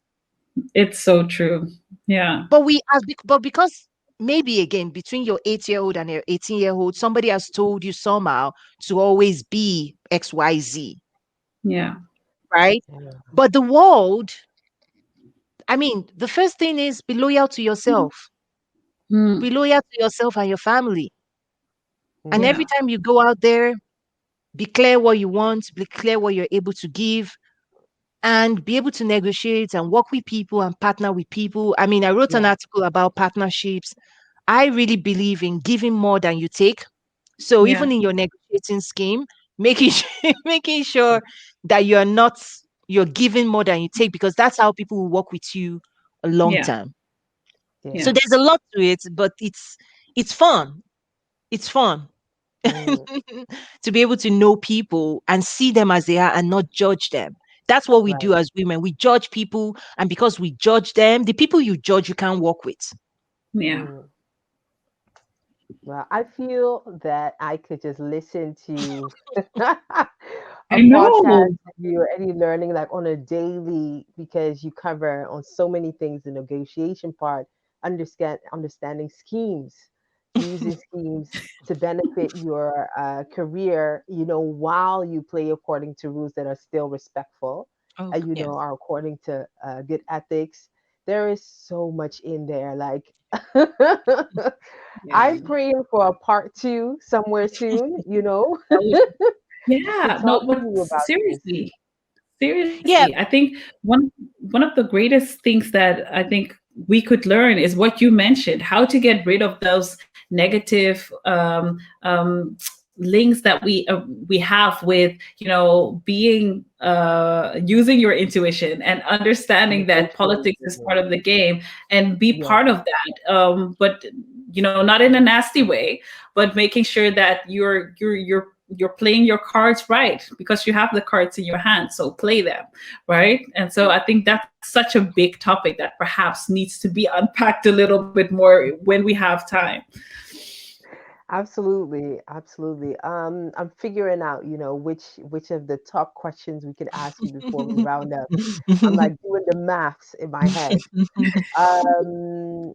It's so true. Yeah. But because maybe again between your 8-year-old and your 18-year-old, somebody has told you somehow to always be XYZ, Yeah. right? Yeah. But the world, I mean, the first thing is be loyal to yourself. Be Mm, loyal to yourself and your family. And Yeah. every yeah. time you go out there, be clear what you want, be clear what you're able to give, and be able to negotiate and work with people and partner with people. I mean, I wrote an Yeah. article about partnerships. I really believe in giving more than you take. So Yeah. even in your negotiating scheme, making making sure that you're giving more than you take, because that's how people will work with you a long Yeah. time. So Yeah. Yeah. there's a lot to it, but it's fun. It's fun Mm, to be able to know people and see them as they are and not judge them. That's what we do right. as women. We judge people, and because we judge them, the people you judge, you can't work with. Yeah. Mm. Well, I feel that I could just listen to a I podcast know. of you or any learning like on a daily because you cover on so many things the negotiation part, understanding schemes, using schemes to benefit your career, while you play according to rules that are still respectful, Oh, yes. are according to good ethics. There is so much in there. Like, Yeah. I'm praying for a part two somewhere soon, That was, to yeah. No, talk to but you about this. seriously. Yeah. Seriously, I think one of the greatest things that I think we could learn is what you mentioned: how to get rid of those negative links that we have with being using your intuition and understanding that politics is part Negotiating. of the game and be Yeah, part of that. But not in a nasty way, but making sure that you're playing your cards right because you have the cards in your hand, so play them right. And so I think that's such a big topic that perhaps needs to be unpacked a little bit more when we have time. absolutely, absolutely. I'm figuring out, which of the top questions we could ask you before we round up. I'm like doing the maths in my head. Um,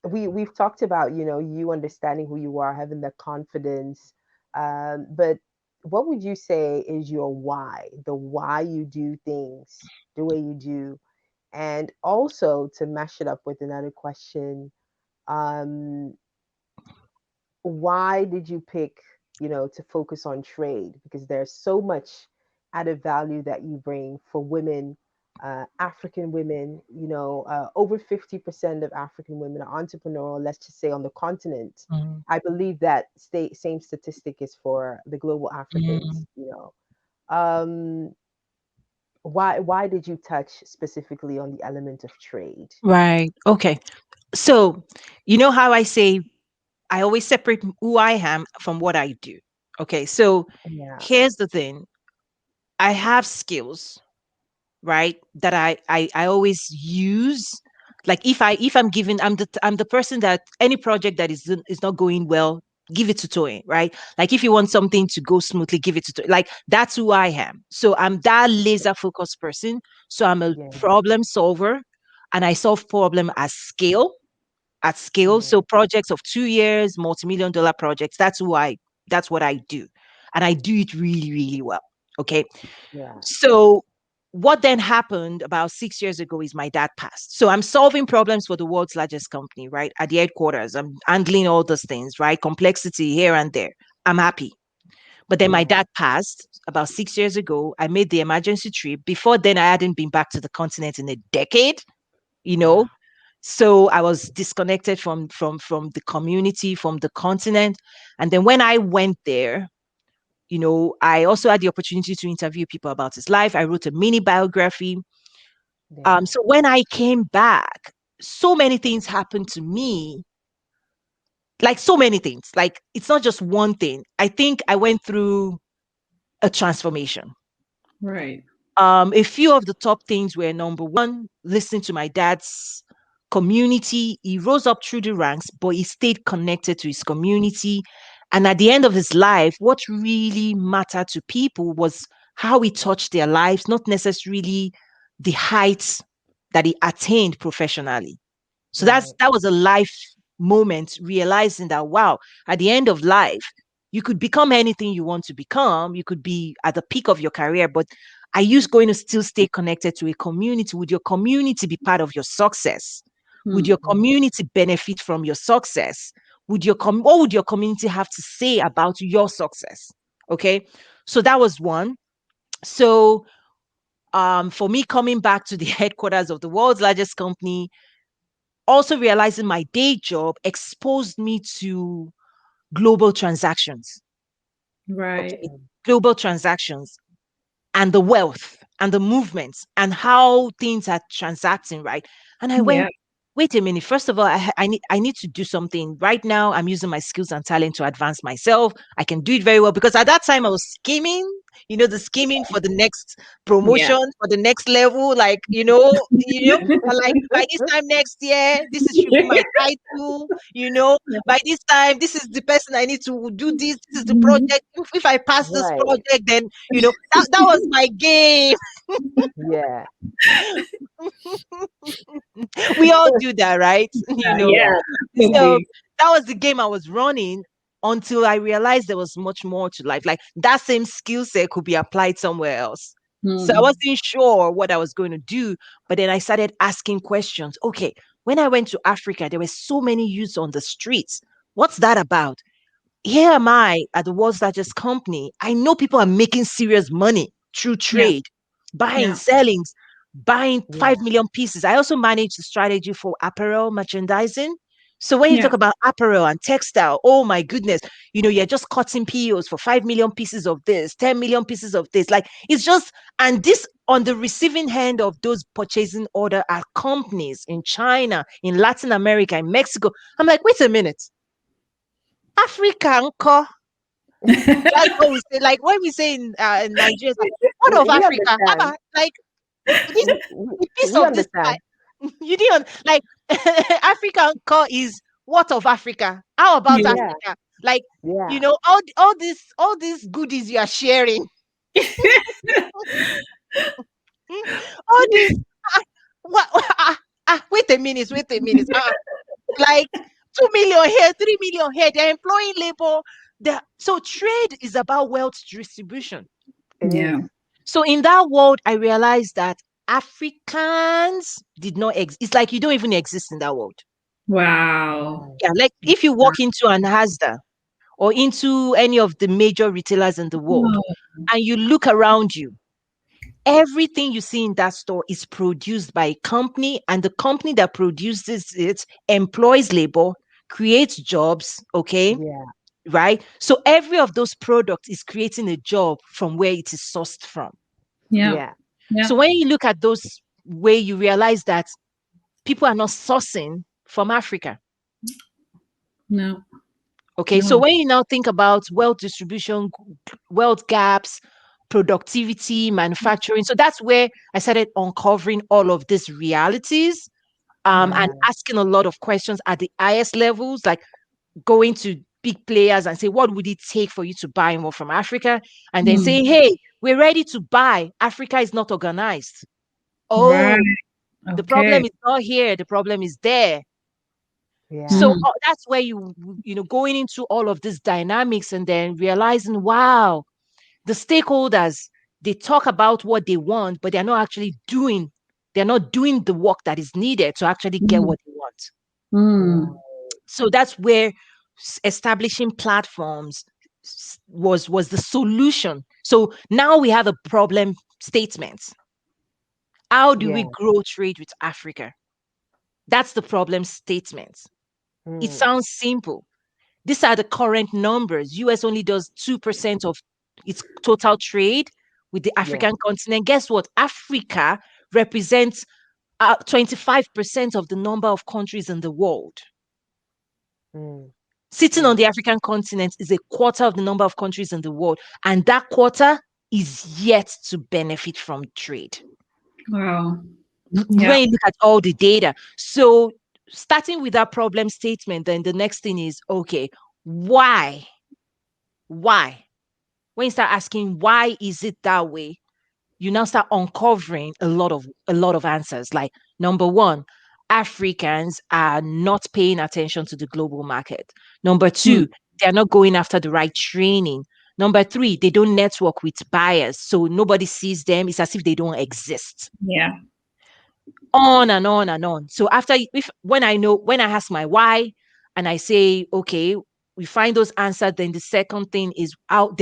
we've talked about you understanding who you are, having the confidence, but what would you say is your why, the why you do things the way you do? And also to mash it up with another question, um why did you pick, to focus on trade? Because there's so much added value that you bring for women, African women. Over 50% of African women are entrepreneurial, let's just say on the continent. Mm, I believe that same statistic is for the global mm. Africans. Um, why did you touch specifically on the element of trade? Right. Okay. So, you know how I say I always separate who I am from what I do. Okay. So, Yeah, here's the thing. I have skills, right, that I always use. Like if I'm given, I'm the person that any project that is not going well, give it to Toyin, right? Like if you want something to go smoothly, give it to Toyin. Like that's who I am. So I'm that laser focused person. So I'm a yeah, problem solver, and I solve problem at scale. yeah, So projects of 2 years, multi-million dollar projects. That's what I do. And I do it really, really well. Okay. yeah, So what then happened about 6 years ago is my dad passed. So I'm solving problems for the world's largest company, right? At the headquarters. I'm handling all those things, right? Complexity here and there. I'm happy. But then my yeah. dad passed about 6 years ago. I made the emergency trip. Before then, I hadn't been back to the continent in a decade, you Wow. know. So I was disconnected from the community, from the continent. And then when I went there, I also had the opportunity to interview people about his life. I wrote a mini biography. Yeah, So when I came back, so many things happened to me, like so many things. Like it's not just one thing. I think I went through a transformation. Right. A few of the top things were number one, listening to my dad's community. He rose up through the ranks, but he stayed connected to his community. And at the end of his life, what really mattered to people was how he touched their lives, not necessarily the heights that he attained professionally. So right, that was a life moment, realizing that wow, at the end of life, you could become anything you want to become. You could be at the peak of your career, but are you going to still stay connected to a community? Would your community be part of your success? Would Hmm. your community benefit from your success? What would your community have to say about your success? Okay. So that was one. So for me coming back to the headquarters of the world's largest company, also realizing my day job exposed me to global transactions. Right. Okay. Global transactions and the wealth and the movements and how things are transacting, right? And I Yeah. went, wait a minute. First of all, I need to do something right now. I'm using my skills and talent to advance myself. I can do it very well because at that time I was scheming, the scheming for the next Yeah. promotion, for the next level, like like by this time next year, should be my title. By this time, this is the person I need to do this. This is the project. If I pass this right. project, then that was my game. Yeah, We all do that, right? Yeah. yeah, So Absolutely. that was the game I was running until I realized there was much more to life. Like that same skill set could be applied somewhere else. So I Hmm. wasn't sure what I was going to do, but then I started asking questions. Okay, when I went to Africa, there were so many youths on the streets. What's that about? Here am I at the world's largest company. I know people are making serious money through Yeah. trade, buying, Yeah. selling, buying yeah, 5 million pieces. I also manage the strategy for apparel merchandising. So when you Yeah. talk about apparel and textile, oh my goodness, you're just cutting POs for 5 million pieces of this, 10 million pieces of this. Like it's just, and this on the receiving hand of those purchasing order are companies in China, in Latin America, in Mexico. I'm like, wait a minute. Africa, uncle. That's what we say. Like when we say in Nigeria, it's like, what of we Africa? understand. Abba, like this, the piece We of this pie. understand. You didn't like African core is what of Africa? How about Yeah. Yeah, Africa? Like, yeah, all these goodies you are sharing, all this what wait a minute. Like 2 million here, 3 million here, they're employing labor. So trade is about wealth distribution. it is. Yeah. So in that world, I realized that Africans did not exist. It's like you don't even exist in that world. Wow. Right. Yeah, like if you walk into an Asda or into any of the major retailers in the world Oh, and you look around you, everything you see in that store is produced by a company, and the company that produces it employs labor, creates jobs, okay? Yeah, Right? So every of those products is creating a job from where it is sourced from. yeah. yeah, Yeah. So when you look at those way, you realize that people are not sourcing from Africa. No. Okay, so No. when you now think about wealth distribution, wealth gaps, productivity, manufacturing, so that's where I started uncovering all of these realities, and Yeah. asking a lot of questions at the highest levels, like going to big players and say, what would it take for you to buy more from Africa? And then Mm. saying, hey, we're ready to buy. Africa is not organized. Right. Oh, the Okay. problem is not here. The problem is there. Yeah. So Mm. that's where going into all of these dynamics and then realizing, wow, the stakeholders, they talk about what they want, but they're not actually doing, they're not doing the work that is needed to actually get Mm. what they want. Right. Mm. So that's where establishing platforms was the solution. So now we have a problem statement. How do we Yeah. grow trade with Africa? That's the problem statement. It Mm. sounds simple. These are the current numbers. US only does 2% of its total trade with the Yeah. African continent. Guess what? Africa represents 25% of the number of countries in the world. Mm. Sitting on Mm. the African continent is a quarter of the number of countries in the world. And that quarter is yet to benefit from trade. Wow. Yeah. When you look at all the data. So, starting with that problem statement, then the next thing is okay, why? Why? When you start asking why is it that way, you now start uncovering a lot of answers. Like number one, Africans are not paying attention to the global market. Number Mm. two, they're not going after the right training. Number three, they don't network with buyers, so nobody sees them. It's as if they don't exist. Yeah. On and on and on. So after, if when I ask my why, and I say okay, we find those answers, then the second thing is how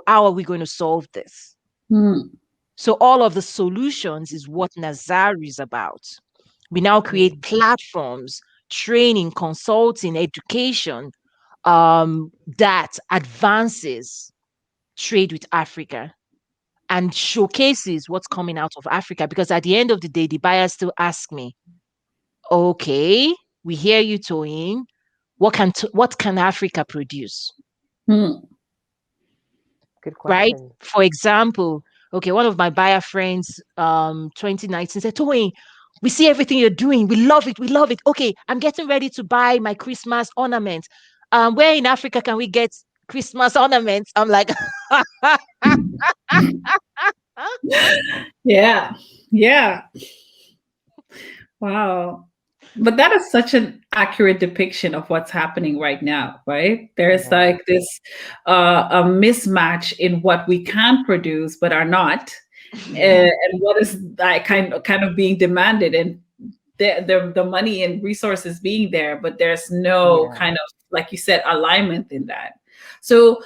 are we going to solve this? Mm. So all of the solutions is what Nazaru is about. We now create Mm. platforms, training, consulting, education, that advances trade with Africa and showcases what's coming out of Africa. Because at the end of the day, the buyers still ask me, okay, we hear you, Toyin. What can Africa produce? Mm. Good Right? question. For example, okay, one of my buyer friends, 2019 said, Toyin, we see everything you're doing. We love it. We love it. Okay, I'm getting ready to buy my Christmas ornament. Where in Africa can we get Christmas ornaments? I'm like, Yeah. Yeah. Wow. But that is such an accurate depiction of what's happening right now, right? There's Yeah. like this a mismatch in what we can produce but are not, yeah, and what is like kind of being demanded, and the money and resources being there, but there's no Yeah. kind of, like you said, alignment in that. So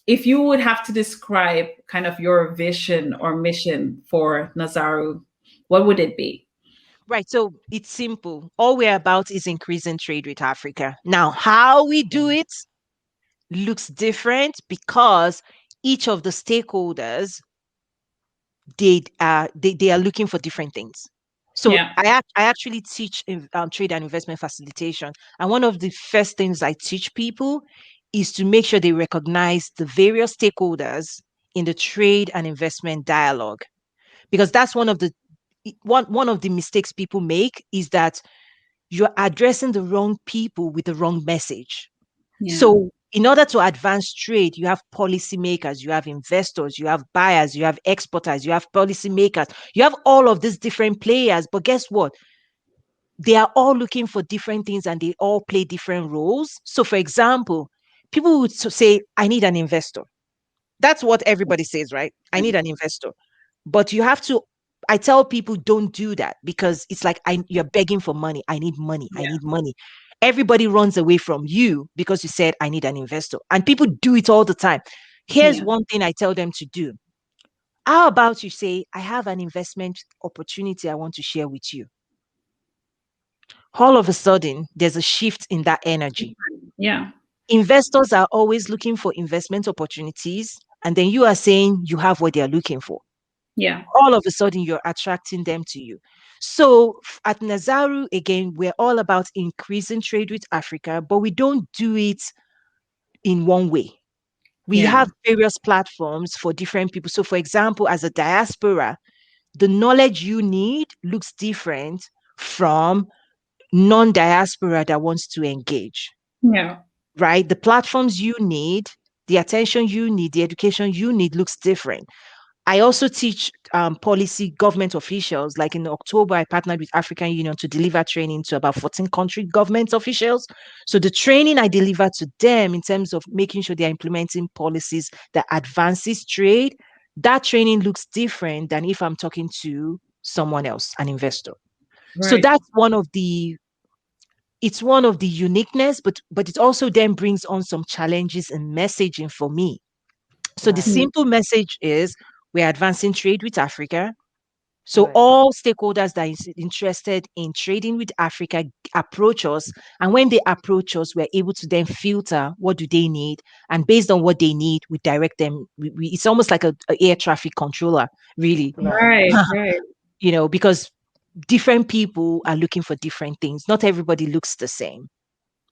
if you would have to describe kind of your vision or mission for Nazaru, what would it be? right. So it's simple. All we're about is increasing trade with Africa. Now, how we do Mm. it looks different because each of the stakeholders, they are looking for different things. So Yeah. I actually teach trade and investment facilitation, and one of the first things I teach people is to make sure they recognize the various stakeholders in the trade and investment dialogue, because that's one of the mistakes people make is that you're addressing the wrong people with the wrong message. Yeah. So, in order to advance trade, you have policymakers, you have investors, you have buyers, you have exporters, you have policymakers, you have all of these different players. But guess what? They are all looking for different things and they all play different roles. So, for example, people would say, I need an investor. That's what everybody says, right? I need an investor. But you have to, I tell people don't do that because it's like you're begging for money. I need money. I Yeah. need money. Everybody runs away from you because you said, I need an investor. And people do it all the time. Here's Yeah. one thing I tell them to do. How about you say, I have an investment opportunity I want to share with you? All of a sudden, there's a shift in that energy. Yeah. Investors are always looking for investment opportunities. And then you are saying you have what they're looking for. Yeah. All of a sudden you're attracting them to you. So at Nazaru, again, we're all about increasing trade with Africa, but we don't do it in one way. We Yeah. have various platforms for different people. So, for example, as a diaspora, the knowledge you need looks different from non-diaspora that wants to engage, Yeah. right? The platforms you need, the attention you need, the education you need looks different. I also teach policy government officials. Like in October, I partnered with African Union to deliver training to about 14 country government officials. So the training I deliver to them in terms of making sure they're implementing policies that advances trade, that training looks different than if I'm talking to someone else, an investor. So Right. that's one of the uniqueness, but it also then brings on some challenges in messaging for me. So the Right. Mm. simple message is we're advancing trade with Africa. So Right. all stakeholders that is interested in trading with Africa approach us, and when they approach us, we're able to then filter what do they need, and based on what they need, we direct them. It's almost like a air traffic controller, really, Right. Right. Right. because different people are looking for different things. Not everybody looks the same,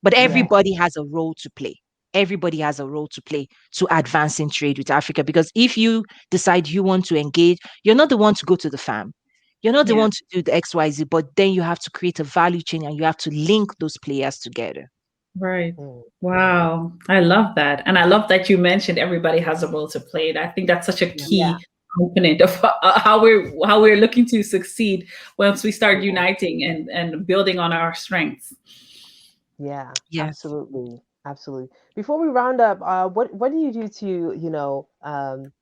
but Yeah. everybody has a role to play. Everybody has a role to play to advance in trade with Africa. Because if you decide you want to engage, you're not the one to go to the farm. You're not the Yeah. one to do the XYZ, but then you have to create a value chain and you have to link those players together. Right. Mm. Wow. I love that. And I love that you mentioned everybody has a role to play. And I think that's such a Yeah. key component of how we're looking to succeed once we start Yeah. uniting and building on our strengths. Yeah. Yes. Absolutely. Absolutely. Before we round up, what do you do to,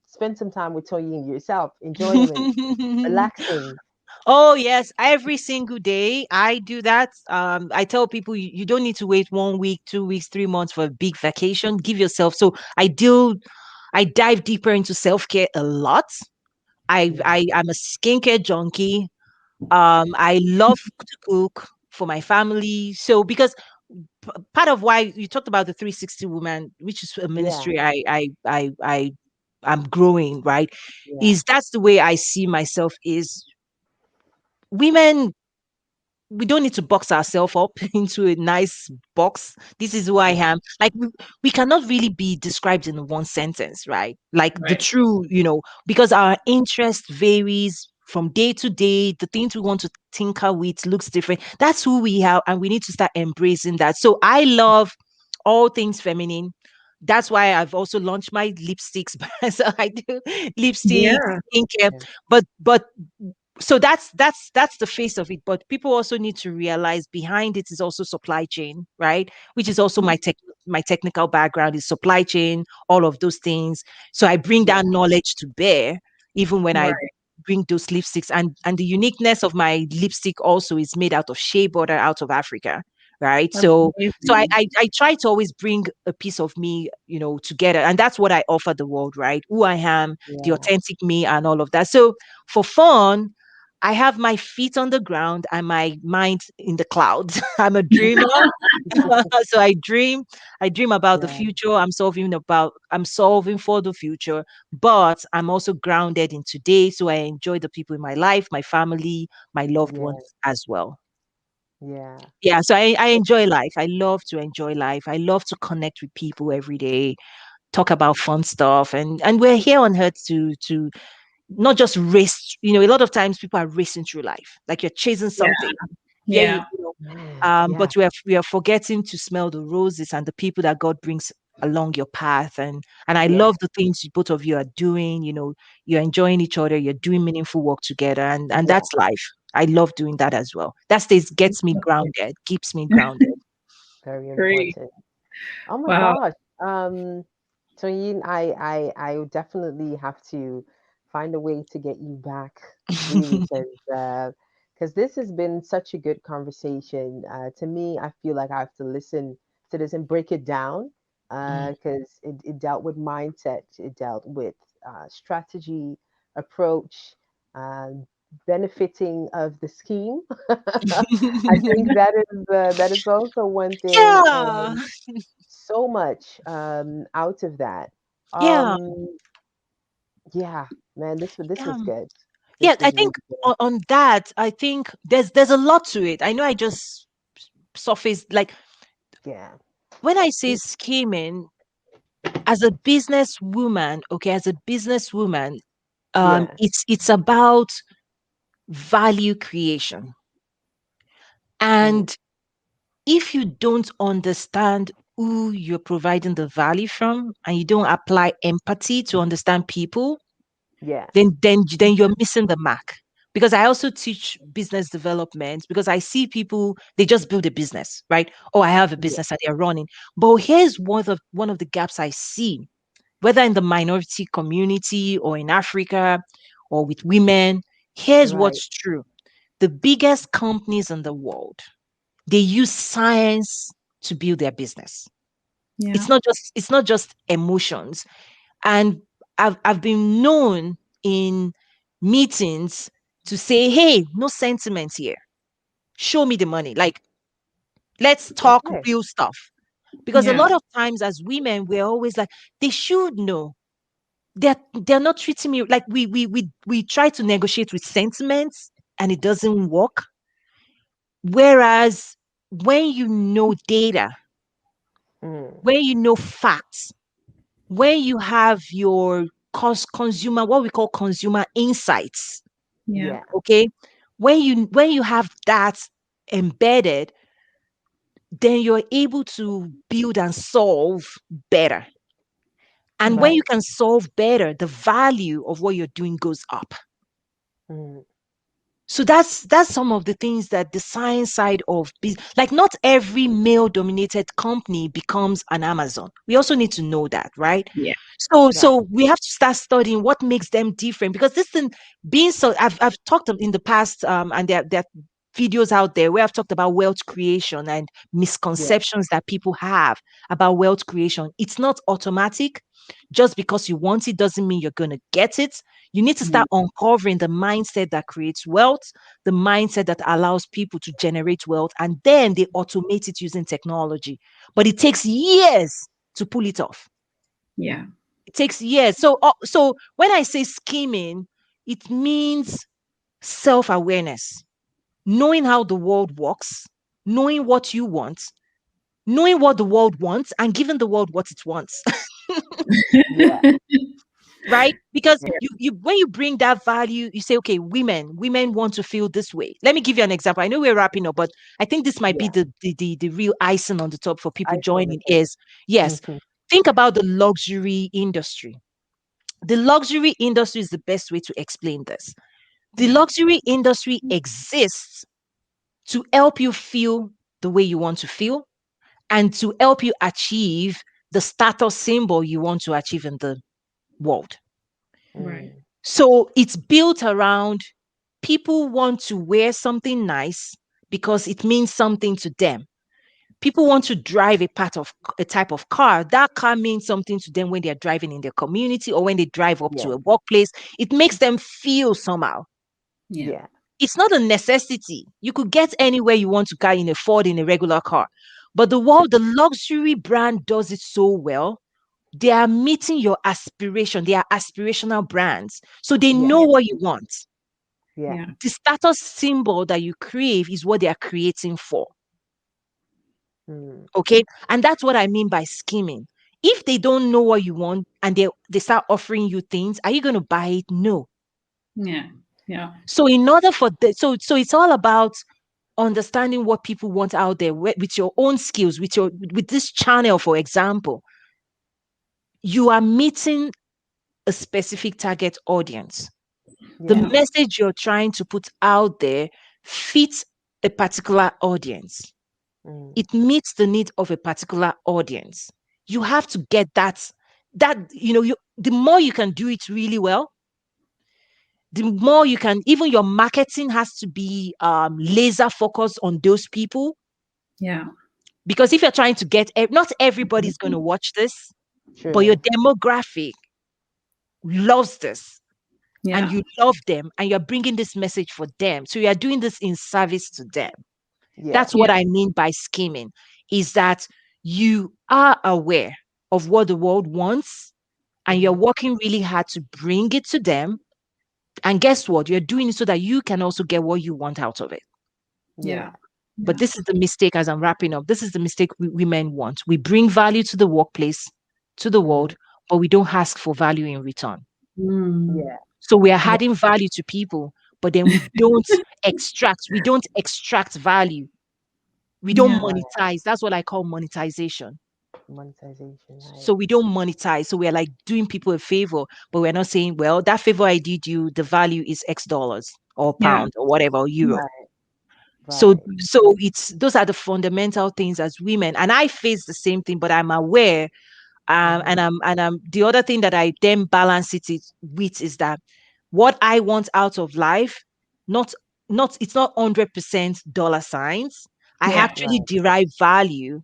spend some time with Toyin yourself, enjoyment, relaxing? Oh yes, every single day I do that. I tell people you don't need to wait 1 week, 2 weeks, 3 months for a big vacation. Give yourself. So I dive deeper into self care a lot. Yeah. I'm a skincare junkie. I love to cook for my family. So because part of why you talked about the 360 woman, which is a Yeah. ministry I'm growing, right? Yeah. Is that's the way I see myself is women, we don't need to box ourselves up into a nice box. This is who I Yeah. am. Like we cannot really be described in one sentence, right? Like the Right. true, because our interest varies from day to day. The things we want to tinker with looks different. That's who we are, and we need to start embracing that. So I love all things feminine. That's why I've also launched my lipsticks. So I do lipsticks, Yeah. skincare, Yeah. but so that's the face of it, but people also need to realize behind it is also supply chain, right? Which is also my technical background is supply chain, all of those things. So I bring Yeah. that knowledge to bear even when I Right. bring those lipsticks, and the uniqueness of my lipstick also is made out of shea butter out of Africa, right? That's So amazing. I try to always bring a piece of me, together, and that's what I offer the world, right? Who I am, the Yeah. authentic me, and all of that. So for fun, I have my feet on the ground and my mind in the clouds. I'm a dreamer. So I dream about the Yeah. future. I'm solving for the future, but I'm also grounded in today. So I enjoy the people in my life, my family, my loved Yeah. ones as well. Yeah. Yeah, so I enjoy life. I love to enjoy life. I love to connect with people every day, talk about fun stuff, and we're here on earth to not just race. A lot of times people are racing through life, like you're chasing Yeah. something. Yeah, Yeah. Yeah. but we are forgetting to smell the roses and the people that God brings along your path. And I Yeah. love the things both of you are doing. You're enjoying each other. You're doing meaningful work together, and Yeah. that's life. I love doing that as well. That stays gets me grounded, keeps me grounded. Very Great. important. Oh my Wow. gosh. Toyin, I would definitely have to find a way to get you back, really, because this has been such a good conversation. To me, I feel like I have to listen to this and break it down, Mm. because it dealt with mindset, it dealt with strategy, approach, um, benefiting of the scheme. I think that is also one thing, Yeah, and so much out of that. yeah. Um, Yeah, man, this was Um, good. yeah, This I was think really good. on that, I think there's a lot to it. I know I just surfaced like Yeah. when I say Mm, scheming as a businesswoman, okay, as a businesswoman, yeah. it's about value creation. Mm, And if you don't understand who you're providing the value from and you don't apply empathy to understand people, yeah. then you're missing the mark. Because I also teach business development because I see people they just build a business, right? Oh, I have a Yeah. business that they're running. But here's one of the gaps I see, whether in the minority community or in Africa or with women. Here's Right. what's true. The biggest companies in the world, they use science to build their business. Yeah. It's not just emotions. And I've been known in meetings to say, hey, no sentiments here. Show me the money. Like, let's talk Okay. real stuff. Because a Yeah. lot of times as women, we're always like, they should know. They're not treating me like we try to negotiate with sentiments and it doesn't work. Whereas when you know data, Mm, when you know facts, when you have your consumer, what we call consumer insights, Yeah. yeah. okay, when you have that embedded, then you're able to build and solve better. And when you Right. can solve better, the value of what you're doing goes up. Mm, So that's some of the things that the science side of like not every male dominated company becomes an Amazon. We also need to know that, right? Yeah. right. So we have to start studying what makes them different because this thing being so I've talked in the past and there are videos out there where I've talked about wealth creation and Yeah. misconceptions that people have about wealth creation. It's not automatic. Just because you want it doesn't mean you're going to get it. You need to Mm, start uncovering the mindset that creates wealth, the mindset that allows people to generate wealth, and then they automate it using technology. But it takes years to pull it off. Yeah. It takes years. So when I say scheming, it means self-awareness, knowing how the world works, knowing what you want, knowing what the world wants, and giving the world what it wants. yeah. Right? Because Yeah. you when you bring that value, you say, okay, women want to feel this way. Let me give you an example. I know we're wrapping up, but I think this might be Yeah. the real icing on the top for people Ice on the joining top. is yes, Mhm. think about the luxury industry. The luxury industry is the best way to explain this. The Yeah. luxury industry exists to help you feel the way you want to feel and to help you achieve the status symbol you want to achieve in the world. Right. Mm, So it's built around people want to wear something nice because it means something to them. People want to drive a type of car. That car means something to them when they're driving in their community or when they drive up to yeah. a workplace. It makes them feel somehow. Yeah. Yeah. It's not a necessity. You could get anywhere you want to go in a Ford in a regular car. But the luxury brand does it so well. They are meeting your aspiration. They are aspirational brands. So they Yeah. know what you want. Yeah. Yeah. The status symbol that you crave is what they are creating for. Mm, Okay. And that's what I mean by scheming. If they don't know what you want and they start offering you things, are you going to buy it? No. Yeah. Yeah. So in order for so it's all about understanding what people want out there with your own skills, with this channel, for example, you are meeting a specific target audience. The yeah. Yeah. message you're trying to put out there fits a particular audience. Mm, It meets the need of a particular audience. You have to get the more you can do it really well, the more you can, even your marketing has to be laser focused on those people. Yeah. Because if you're trying to not everybody's going to watch this, but your true. demographic loves this and Yeah. you love them and you're bringing this message for them. So you are doing this in service to them. Yeah. That's Yeah. what I mean by scheming, is that you are aware of what the world wants and you're Mm-hmm. working really hard to bring it to them. And guess what? You're doing it so that you can also get what you want out of it. Yeah. Yeah. But Yeah. this is the mistake as I'm wrapping up. This is the mistake women want. We bring value to the workplace, to the Mm-hmm. world, but we don't ask for value in return. Mm. Yeah. So we are Yeah. adding value to people, but then we don't extract value. We don't Yeah. Right. monetize. That's what I call monetization. Monetization. So Right. we don't monetize. So we're like doing people a favor, but we're not saying, well, that favor I did you, the value is X dollars or Yeah. pound or whatever, or euro. Right. So Right. so it's those are the fundamental things as women. And I face the same thing, but I'm aware. Mm-hmm. And the other thing that I then balance with is that what I want out of life, not it's not 100% dollar signs. I Yeah. actually Right. derive value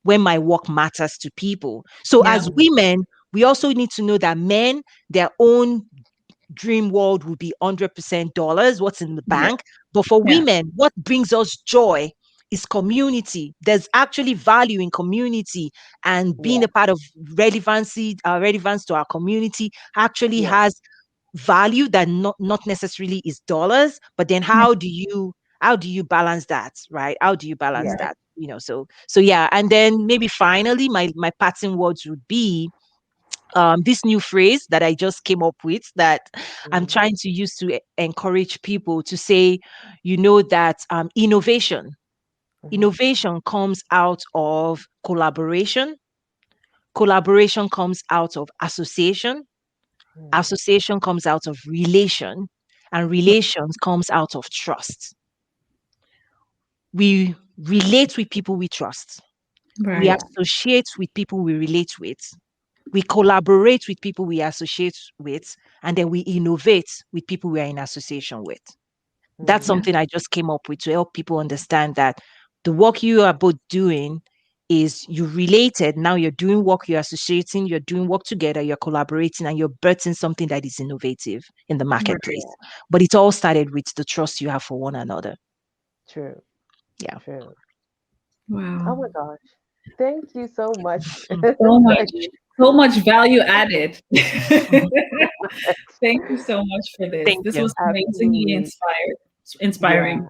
when my work matters to people. So Yeah. as Mm-hmm. women, we also need to know that men, their own dream world would be 100% dollars, what's in the Yeah. bank. But for Yeah. women, what brings us joy is community. There's actually value in community, and being Yeah. a part of relevance to our community actually Yeah. has value that not necessarily is dollars. But then Yeah. how do you balance that, right? How do you balance Yeah. Right. that? So yeah. And then maybe finally my parting words would be this new phrase that I just came up with that I'm Mm-hmm. trying to use to encourage people to say, that Mm-hmm. innovation comes out of collaboration, collaboration comes out of association, association comes out of relation, and relations comes out of trust. We relate with people we trust. We Right. Yeah. associate with people we relate with. We collaborate with people we associate with, and then we innovate with people we are in association with. That's Mm-hmm. Yeah. something I just came up with to help people understand that the work you are both doing is you related. Now you're doing work, you're associating, you're doing work together, you're collaborating, and you're birthing something that is innovative in the Right. marketplace. Yeah. But it all started with the trust you have for one another. True. Yeah. True. Oh Wow. my gosh. Thank you so much, So much, Toyin. so much value added. Mhm. Thank you so much for this. Thank This you. was amazingly Absolutely. Yeah, inspiring.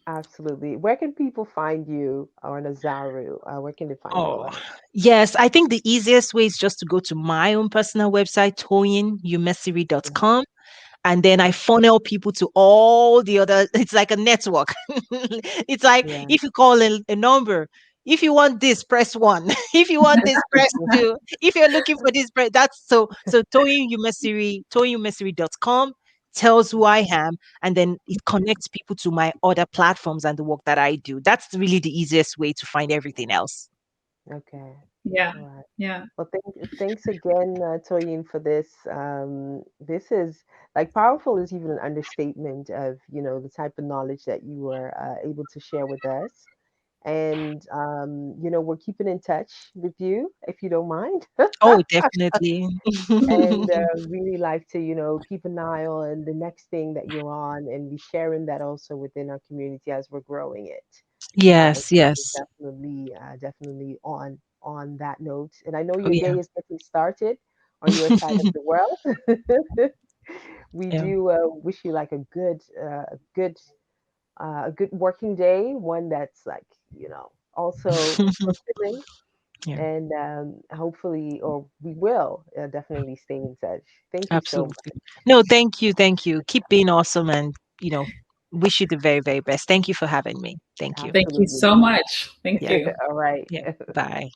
absolutely. Where can people find you or Nazaru? Where can they find all Oh, of it? yes. I think the easiest way is just to go to my own personal website, Mhm. toyinumesiri.com. And then I funnel people to all the other. It's like a network. It's like Yeah. if you call a number, if you want this, press one. If you want this, press two. If you're looking for this, that's so toyinumesiri.com tells who I am, and then it connects people to my other platforms and the work that I do. That's really the easiest way to find everything else. Okay. Yeah. All right. Yeah. Well, thanks again, Toyin, for this. This is like powerful is even an understatement of, the type of knowledge that you were able to share with us. And, we're keeping in touch with you, if you don't mind. Oh, definitely. And really like to, keep an eye on the next thing that you're on and be sharing that also within our community as we're growing it. Yes, So yes. definitely on that note. And I know Oh, your yeah, day is getting started on your side of the world. We yeah. do wish you like a good working day, one that's like also fulfilling, Yeah, and hopefully, or we will definitely stay in touch. Thank you so much. absolutely. No, thank you, thank you. Keep being awesome, and wish you the very, very best. Thank you for having me. Thank you. Thank you Absolutely. so much. Thank Yeah, you. All right. yeah. Bye.